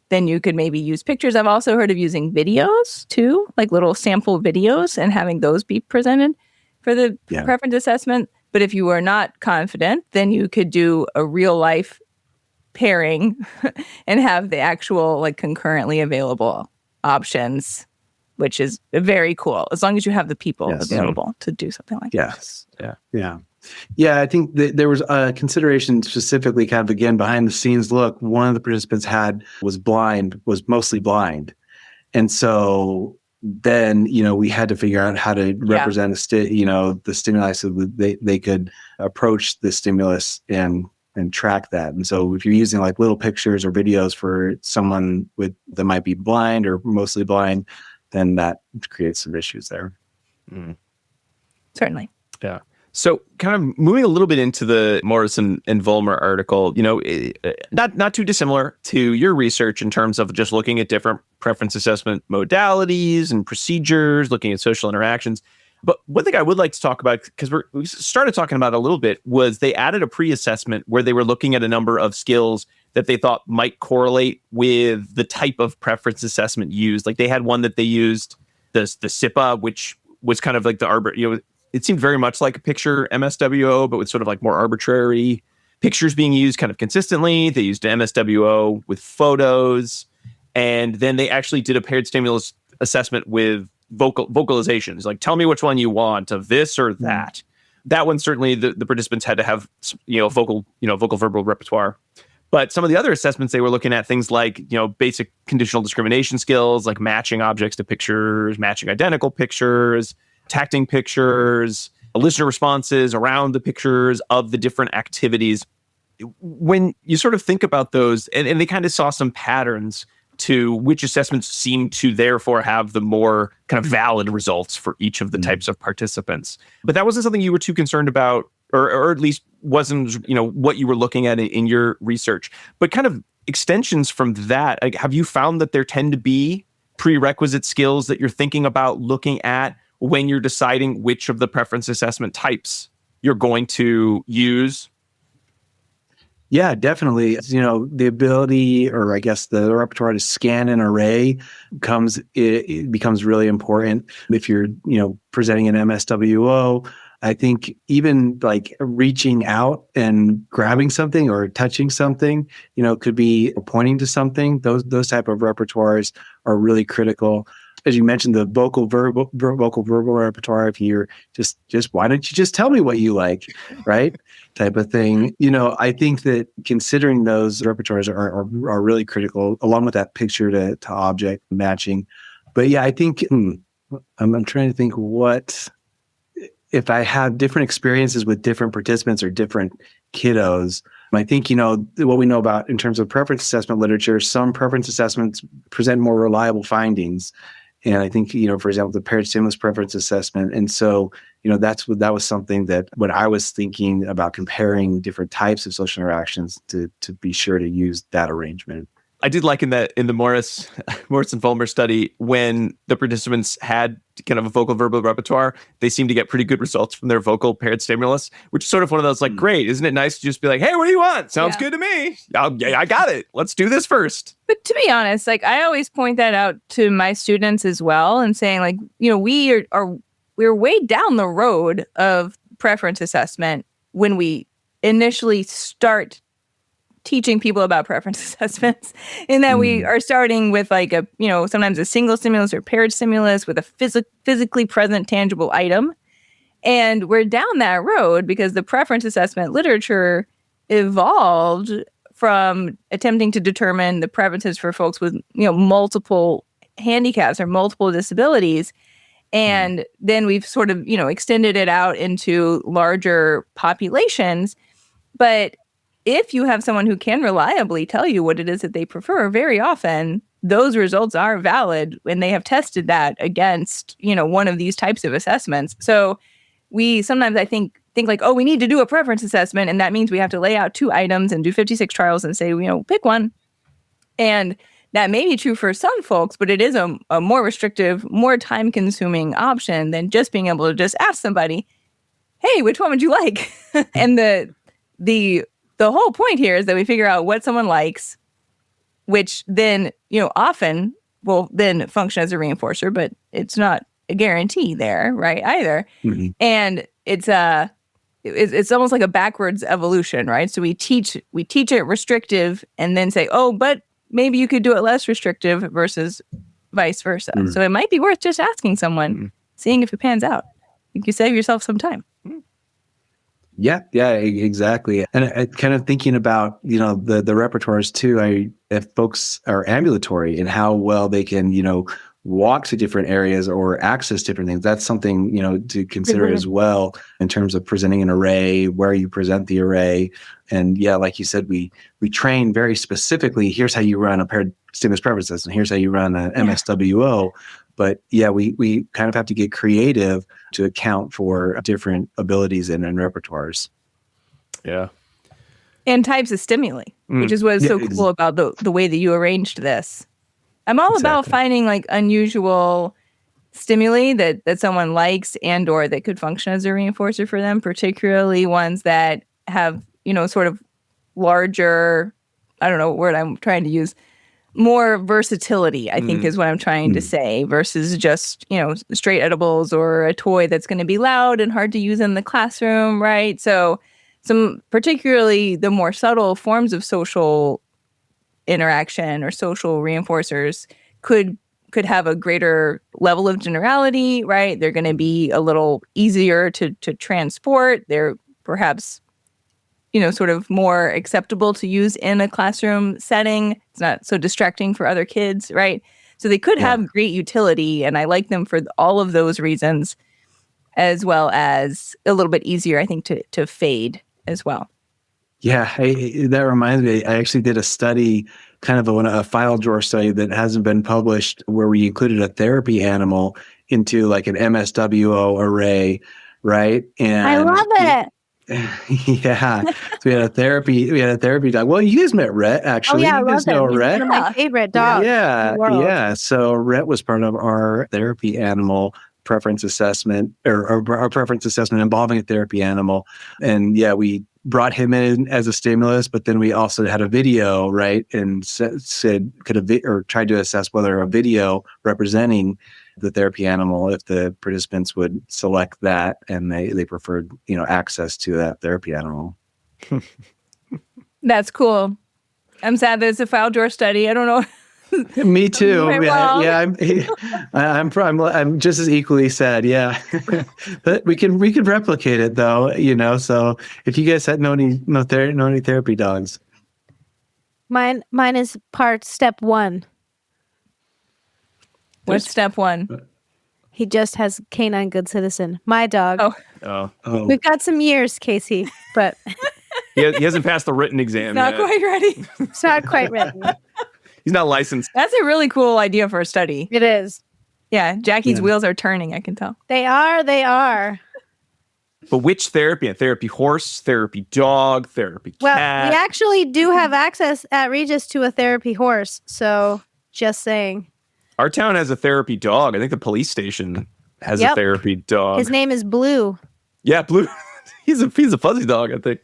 then you could maybe use pictures. I've also heard of using videos too, like little sample videos, and having those be presented for the preference assessment. But if you are not confident, then you could do a real-life pairing and have the actual like concurrently available options, which is very cool, as long as you have the people available to do something like that. Yeah, I think that there was a consideration specifically kind of, again, behind the scenes look. One of the participants was mostly blind. And so then, we had to figure out how to represent the stimuli so that they could approach the stimulus and track that. And so if you're using like little pictures or videos for someone that might be blind or mostly blind, then that creates some issues there. Certainly. Yeah. So kind of moving a little bit into the Morris and Vollmer article, not too dissimilar to your research in terms of just looking at different preference assessment modalities and procedures, looking at social interactions. But one thing I would like to talk about, because we started talking about it a little bit, was they added a pre-assessment where they were looking at a number of skills that they thought might correlate with the type of preference assessment used. Like they had one that they used, the SIPA, which was kind of like it seemed very much like a picture MSWO, but with sort of like more arbitrary pictures being used kind of consistently. They used MSWO with photos. And then they actually did a paired stimulus assessment with vocalizations. Like, tell me which one you want of this or that. That one, certainly the participants had to have, vocal verbal repertoire. But some of the other assessments, they were looking at things like, basic conditional discrimination skills, like matching objects to pictures, matching identical pictures, tacting pictures, listener responses around the pictures of the different activities. When you sort of think about those, and they kind of saw some patterns to which assessments seem to therefore have the more kind of valid results for each of the types of participants. But that wasn't something you were too concerned about, or at least wasn't, what you were looking at in your research. But kind of extensions from that, like, have you found that there tend to be prerequisite skills that you're thinking about looking at when you're deciding which of the preference assessment types you're going to use? Yeah, definitely. The ability, or I guess the repertoire to scan an array it becomes really important. If you're, presenting an MSWO, I think even like reaching out and grabbing something or touching something, could be pointing to something. Those type of repertoires are really critical. As you mentioned, the vocal verbal repertoire, if you're just why don't you just tell me what you like, right? Type of thing. I think that considering those repertoires are really critical, along with that picture to object matching. But yeah, I think I'm trying to think what if I have different experiences with different participants or different kiddos. I think, what we know about in terms of preference assessment literature, some preference assessments present more reliable findings. And I think, for example, the paired stimulus preference assessment. And so, that was something that when I was thinking about comparing different types of social interactions to be sure to use that arrangement. I did like in the Morris and Vollmer study, when the participants had kind of a vocal verbal repertoire, they seemed to get pretty good results from their vocal paired stimulus, which is sort of one of those like, great, isn't it nice to just be like, hey, what do you want? Sounds good to me. I got it. Let's do this first. But to be honest, like I always point that out to my students as well, and saying like, we're way down the road of preference assessment when we initially start teaching people about preference assessments, in that we are starting with like sometimes a single stimulus or paired stimulus with a physically present tangible item. And we're down that road because the preference assessment literature evolved from attempting to determine the preferences for folks with, multiple handicaps or multiple disabilities. And then we've sort of, extended it out into larger populations. But if you have someone who can reliably tell you what it is that they prefer, very often those results are valid when they have tested that against, one of these types of assessments. So we sometimes, I think like, oh, we need to do a preference assessment. And that means we have to lay out 2 items and do 56 trials and say, pick one. And that may be true for some folks, but it is a more restrictive, more time-consuming option than just being able to just ask somebody, hey, which one would you like? And the whole point here is that we figure out what someone likes, which then, often will then function as a reinforcer, but it's not a guarantee there, right, either. Mm-hmm. And it's almost like a backwards evolution, right? So we teach it restrictive and then say, oh, but maybe you could do it less restrictive versus vice versa. Mm-hmm. So it might be worth just asking someone, seeing if it pans out. You can save yourself some time. Yeah, exactly. And kind of thinking about, the repertoires too, if folks are ambulatory and how well they can, walk to different areas or access different things, that's something, to consider as well in terms of presenting an array, where you present the array. And yeah, like you said, we train very specifically, here's how you run a paired stimulus preference system, here's how you run an MSWO. But yeah, we kind of have to get creative to account for different abilities and repertoires. Yeah. And types of stimuli, which is what's so cool about the way that you arranged this. I'm all about finding like unusual stimuli that someone likes and or that could function as a reinforcer for them, particularly ones that have, sort of larger, I don't know what word I'm trying to use, more versatility, I think is what I'm trying to say, versus just, straight edibles or a toy that's going to be loud and hard to use in the classroom, right? So particularly the more subtle forms of social interaction or social reinforcers could have a greater level of generality, right? They're going to be a little easier to transport. They're perhaps, sort of more acceptable to use in a classroom setting. It's not so distracting for other kids, right? So they could have great utility, and I like them for all of those reasons, as well as a little bit easier, I think, to fade as well. Yeah, that reminds me, I actually did a study, kind of a file drawer study that hasn't been published, where we included a therapy animal into like an MSWO array, right? And I love it. Yeah, so we had a therapy dog. Well, you guys met Rhett, actually. Oh yeah, I You love guys know him. He's Rhett. one of my favorite dogs. in the world. Yeah. So Rhett was part of our therapy animal preference assessment, or our preference assessment involving a therapy animal. And yeah, we brought him in as a stimulus, but then we also had a video, right? And said tried to assess whether a video representing the therapy animal, if the participants would select that, and they preferred, access to that therapy animal. That's cool. I'm sad that it's a file drawer study. I don't know. Me too. Yeah, I'm just as equally sad. Yeah, but we could replicate it though. So if you guys had no any therapy dogs, Mine is part step 1. What's step 1? He just has canine good citizen. My dog. Oh. We've got some years, Casey, but He hasn't passed the written exam Not yet. quite ready. it's not quite written. He's not licensed. That's a really cool idea for a study. It is. Yeah, Jackie's wheels are turning, I can tell. They are. But which therapy? A therapy horse, therapy dog, therapy Well, cat? we actually do have access at Regis to a therapy horse. So just saying. Our town has a therapy dog. I think the police station has a therapy dog. His name is Blue. Yeah, Blue. he's a fuzzy dog, I think.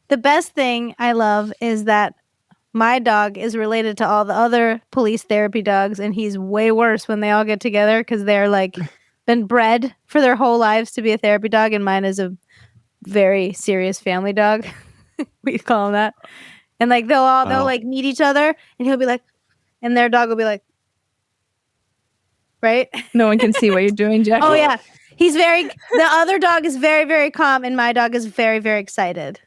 The best thing I love is that my dog is related to all the other police therapy dogs, and he's way worse when they all get together because they're like been bred for their whole lives to be a therapy dog, and mine is a very serious family dog. We call him that. And like they'll like meet each other, and he'll be like, and their dog will be like, right? No one can see what you're doing, Jackie. Oh yeah, the other dog is very, very calm, and my dog is very, very excited.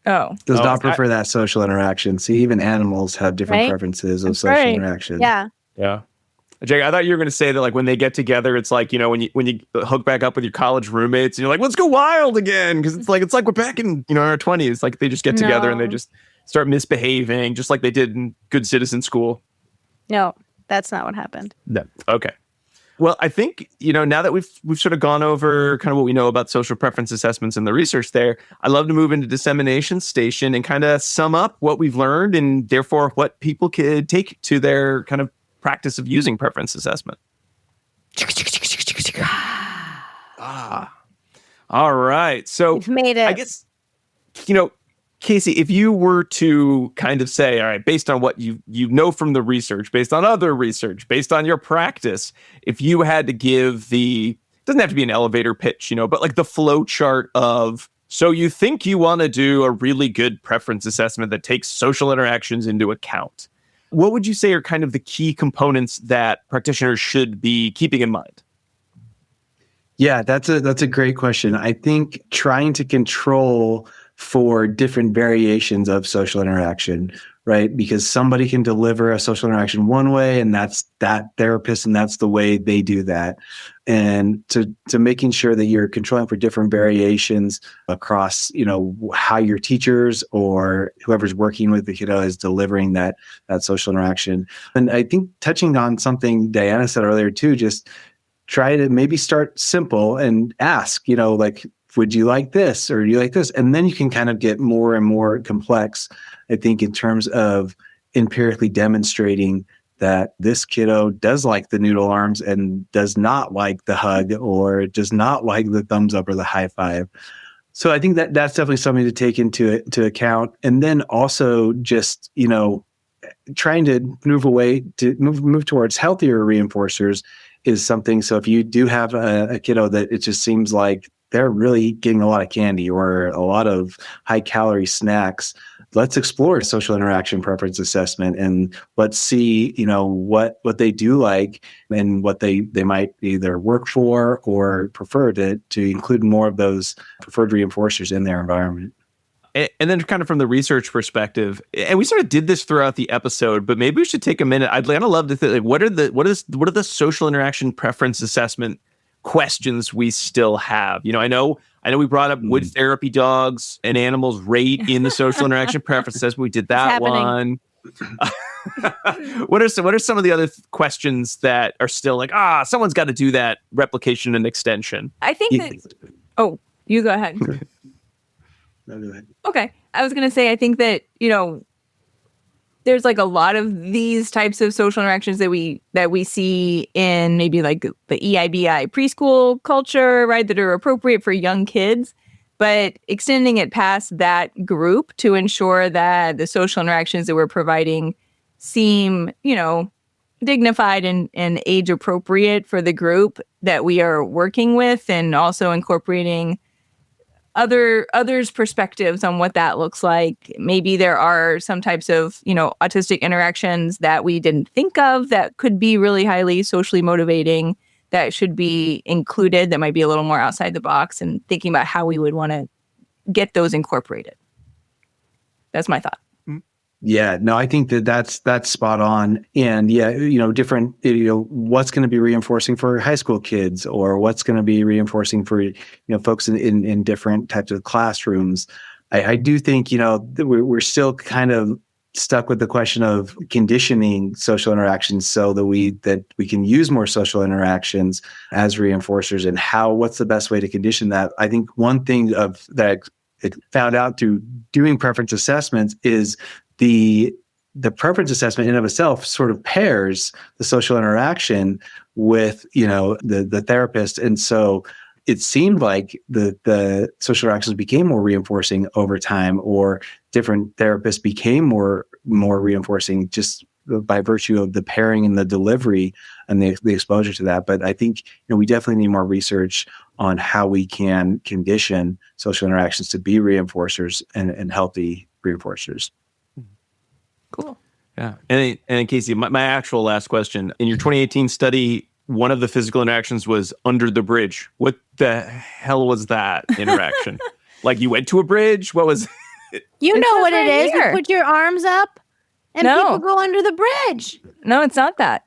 Oh. Does not prefer that social interaction. See, even animals have different preferences of social interaction. Yeah. Yeah. Jake, I thought you were going to say that like when they get together, it's like, when you hook back up with your college roommates and you're like, let's go wild again. Because it's like we're back in, our 20s. Like they just get together and they just start misbehaving just like they did in Good Citizen School. No, that's not what happened. No. Okay. Well, I think, now that we've sort of gone over kind of what we know about social preference assessments and the research there, I'd love to move into dissemination station and kind of sum up what we've learned and therefore what people could take to their kind of practice of using preference assessment. All right. So We've made it. I guess, Casey, if you were to kind of say, all right, based on what you know from the research, based on other research, based on your practice, if you had to give it doesn't have to be an elevator pitch, but like the flow chart of, so you think you want to do a really good preference assessment that takes social interactions into account. What would you say are kind of the key components that practitioners should be keeping in mind? Yeah, that's a great question. I think trying to control for different variations of social interaction, right? Because somebody can deliver a social interaction one way, and that's that therapist, and that's the way they do that. And to making sure that you're controlling for different variations across, how your teachers or whoever's working with the kiddo is delivering that social interaction. And I think touching on something Diana said earlier too, just try to maybe start simple and ask, would you like this or do you like this? And then you can kind of get more and more complex, I think, in terms of empirically demonstrating that this kiddo does like the noodle arms and does not like the hug or does not like the thumbs up or the high five. So I think that that's definitely something to take into account. And then also just, trying to move towards healthier reinforcers is something. So if you do have a kiddo that it just seems like they're really getting a lot of candy or a lot of high calorie snacks, let's explore social interaction preference assessment and let's see, what they do like and what they might either work for or prefer to include more of those preferred reinforcers in their environment. And then kind of from the research perspective, and we sort of did this throughout the episode, but maybe we should take a minute. I'd kind of love to think, what are the social interaction preference assessment questions we still have? I know we brought up would therapy dogs and animals rate in the social interaction preference assessment. We did that one. What are some of the other questions that are still like, someone's got to do that replication and extension? I think that. Oh, you go ahead. No, go ahead. Okay. I was going to say, I think that, there's like a lot of these types of social interactions that we see in maybe like the EIBI preschool culture, right, that are appropriate for young kids, but extending it past that group to ensure that the social interactions that we're providing seem, dignified and age appropriate for the group that we are working with, and also incorporating others' perspectives on what that looks like. Maybe there are some types of, autistic interactions that we didn't think of that could be really highly socially motivating that should be included, that might be a little more outside the box, and thinking about how we would want to get those incorporated. That's my thought. Yeah, no, I think that's spot on. And yeah, different, what's going to be reinforcing for high school kids or what's going to be reinforcing for, folks in different types of classrooms. I do think, we're still kind of stuck with the question of conditioning social interactions so that we can use more social interactions as reinforcers, and what's the best way to condition that. I think one thing that I found out through doing preference assessments is the preference assessment in and of itself sort of pairs the social interaction with, the therapist. And so it seemed like the social interactions became more reinforcing over time, or different therapists became more reinforcing just by virtue of the pairing and the delivery and the exposure to that. But I think, we definitely need more research on how we can condition social interactions to be reinforcers and healthy reinforcers. Cool. Yeah. And Casey, my actual last question. In your 2018 study, one of the physical interactions was under the bridge. What the hell was that interaction? Like, you went to a bridge? What was it? You know what it is. Here. You put your arms up and people go under the bridge. No, it's not that.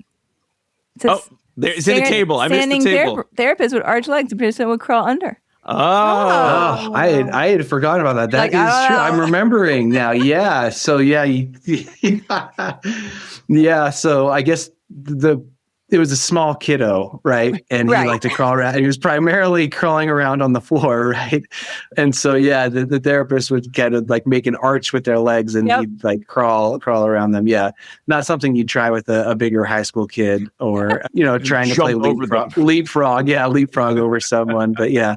It's in the table. I missed the table. Therapist would arch legs, the person would crawl under. Oh, I had forgotten about that. That is true. I'm remembering now. Yeah. So yeah, yeah. So I guess it was a small kiddo, right? And he Right. liked to crawl around. He was primarily crawling around on the floor, right? And so, yeah, the therapist would kind of like make an arch with their legs and he'd like crawl around them. Yeah, not something you'd try with a bigger high school kid or, trying to play Jump over them. leapfrog over someone. But yeah,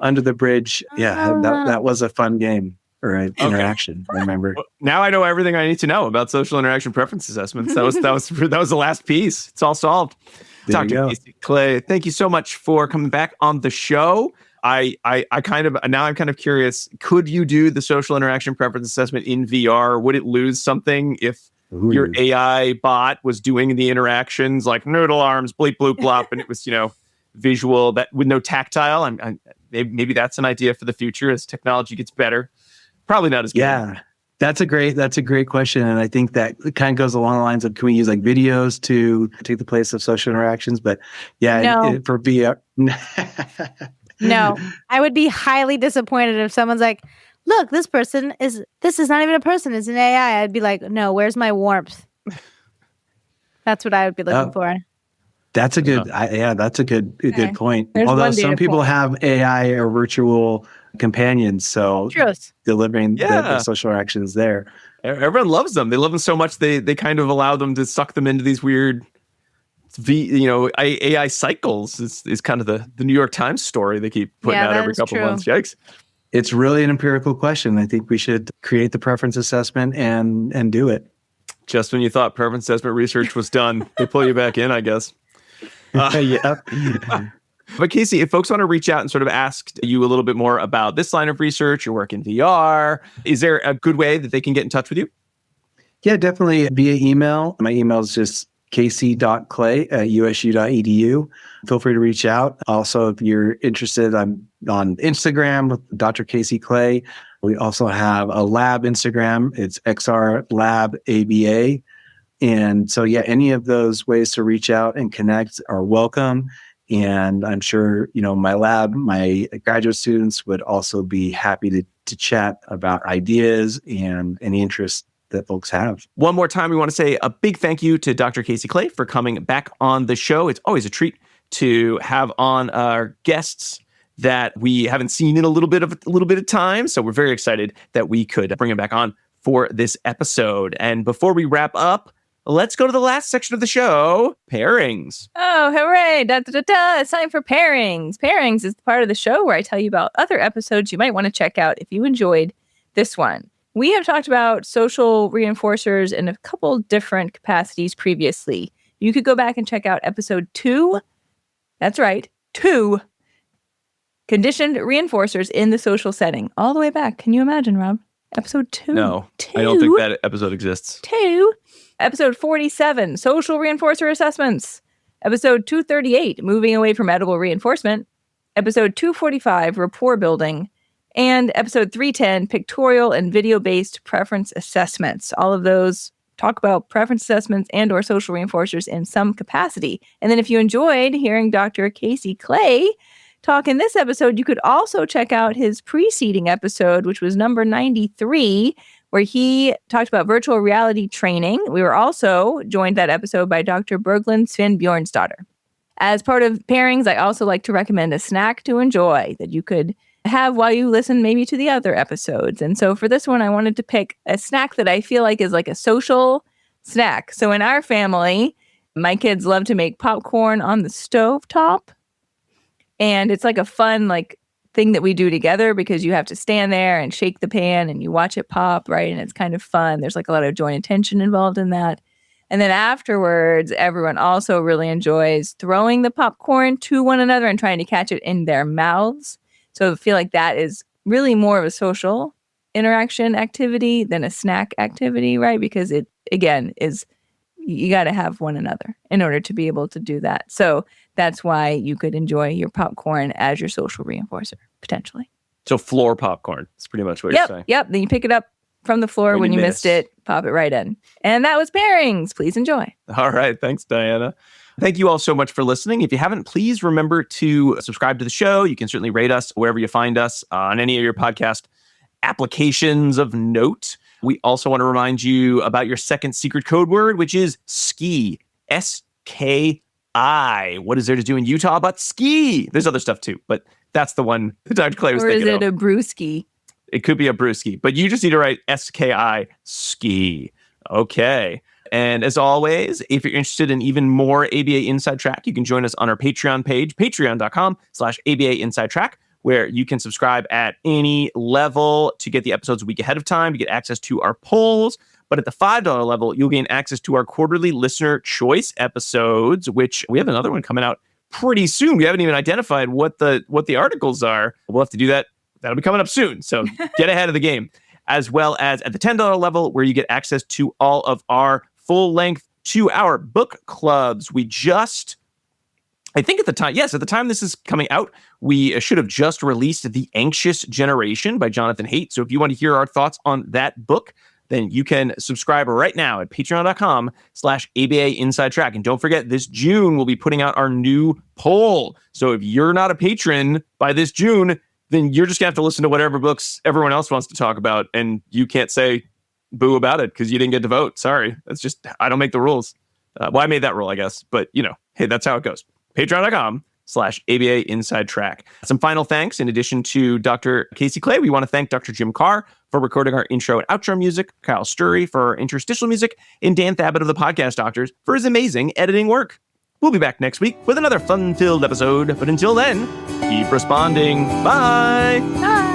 under the bridge, yeah, that was a fun game. Or an interaction. I remember. Well, now I know everything I need to know about social interaction preference assessments. That was the last piece. It's all solved. Dr. Casey Clay, thank you so much for coming back on the show. I'm kind of curious. Could you do the social interaction preference assessment in VR? Would it lose something if your AI bot was doing the interactions like noodle arms, bleep bloop blop, and it was visual that with no tactile? Maybe that's an idea for the future as technology gets better. Probably not as good. Yeah, that's a great question. And I think that kind of goes along the lines of, can we use like videos to take the place of social interactions? But yeah, for VR. No, I would be highly disappointed if someone's like, look, this is not even a person, it's an AI. I'd be like, no, where's my warmth? That's what I would be looking for. That's a good, that's a good point. There's Although some people have AI or virtual companions, so delivering the social interactions there. Everyone loves them. They love them so much they kind of allow them to suck them into these weird AI cycles. Is kind of the New York Times story they keep putting out every couple of months. Yikes. It's really an empirical question. I think we should create the preference assessment and do it. Just when you thought preference assessment research was done, they pull you back in, I guess. But Casey, if folks want to reach out and sort of ask you a little bit more about this line of research, your work in VR, is there a good way that they can get in touch with you? Yeah, definitely via email. My email is just casey.clay@usu.edu. Feel free to reach out. Also, if you're interested, I'm on Instagram with Dr. Casey Clay. We also have a lab Instagram. It's XR Lab ABA. And so, any of those ways to reach out and connect are welcome. And I'm sure, my graduate students would also be happy to chat about ideas and any interests that folks have. One more time, we want to say a big thank you to Dr. Casey Clay for coming back on the show. It's always a treat to have on our guests that we haven't seen in a little bit of time. So we're very excited that we could bring him back on for this episode. And before we wrap up, let's go to the last section of the show, pairings. Oh, hooray. Da, da, da, da. It's time for pairings. Pairings is the part of the show where I tell you about other episodes you might want to check out if you enjoyed this one. We have talked about social reinforcers in a couple different capacities previously. You could go back and check out episode 2. That's right, 2. Conditioned reinforcers in the social setting. All the way back. Can you imagine, Rob? Episode 2. No, 2. I don't think that episode exists. 2. Episode 47, Social Reinforcer Assessments. Episode 238, Moving Away from Edible Reinforcement. Episode 245, Rapport Building. And episode 310, Pictorial and Video-Based Preference Assessments. All of those talk about preference assessments and or social reinforcers in some capacity. And then if you enjoyed hearing Dr. Casey Clay talk in this episode, you could also check out his preceding episode, which was number 93, where he talked about virtual reality training. We were also joined that episode by Dr. Berglund Sven Bjornsdotter. As part of pairings, I also like to recommend a snack to enjoy that you could have while you listen maybe to the other episodes. And so for this one, I wanted to pick a snack that I feel like is like a social snack. So in our family, my kids love to make popcorn on the stovetop. And it's like a fun thing that we do together because you have to stand there and shake the pan and you watch it pop, right? And it's kind of fun. There's like a lot of joint attention involved in that. And then afterwards, everyone also really enjoys throwing the popcorn to one another and trying to catch it in their mouths. So I feel like that is really more of a social interaction activity than a snack activity, right? Because it, again, is you got to have one another in order to be able to do that. So that's why you could enjoy your popcorn as your social reinforcer, potentially. So floor popcorn is pretty much what you're saying. Yep. Then you pick it up from the floor when you missed it, pop it right in. And that was pairings. Please enjoy. All right. Thanks, Diana. Thank you all so much for listening. If you haven't, please remember to subscribe to the show. You can certainly rate us wherever you find us on any of your podcast applications of note. We also want to remind you about your second secret code word, which is SKI, SKI. I. What is there to do in Utah but ski? There's other stuff too, but that's the one that Dr. Clay was Or is thinking it of. a brewski? It could be a brewski, but you just need to write SKI, ski. Okay. And as always, if you're interested in even more ABA Inside Track, you can join us on our Patreon page, patreon.com/ABA Inside Track, where you can subscribe at any level to get the episodes a week ahead of time, to get access to our polls. But at the $5 level, you'll gain access to our quarterly listener choice episodes, which we have another one coming out pretty soon. We haven't even identified what the articles are. We'll have to do that. That'll be coming up soon. So get ahead of the game. As well as at the $10 level, where you get access to all of our full-length 2-hour book clubs. We just, I think at the time this is coming out, we should have just released The Anxious Generation by Jonathan Haidt. So if you want to hear our thoughts on that book, then you can subscribe right now at patreon.com/ABA Inside Track. And don't forget, this June, we'll be putting out our new poll. So if you're not a patron by this June, then you're just going to have to listen to whatever books everyone else wants to talk about. And you can't say boo about it because you didn't get to vote. Sorry. That's just, I don't make the rules. Well, I made that rule, I guess. But, hey, that's how it goes. Patreon.com/ABA Inside Track. Some final thanks. In addition to Dr. Casey Clay, we want to thank Dr. Jim Carr for recording our intro and outro music, Kyle Sturry for our interstitial music, and Dan Thabit of the Podcast Doctors for his amazing editing work. We'll be back next week with another fun-filled episode. But until then, keep responding. Bye. Bye.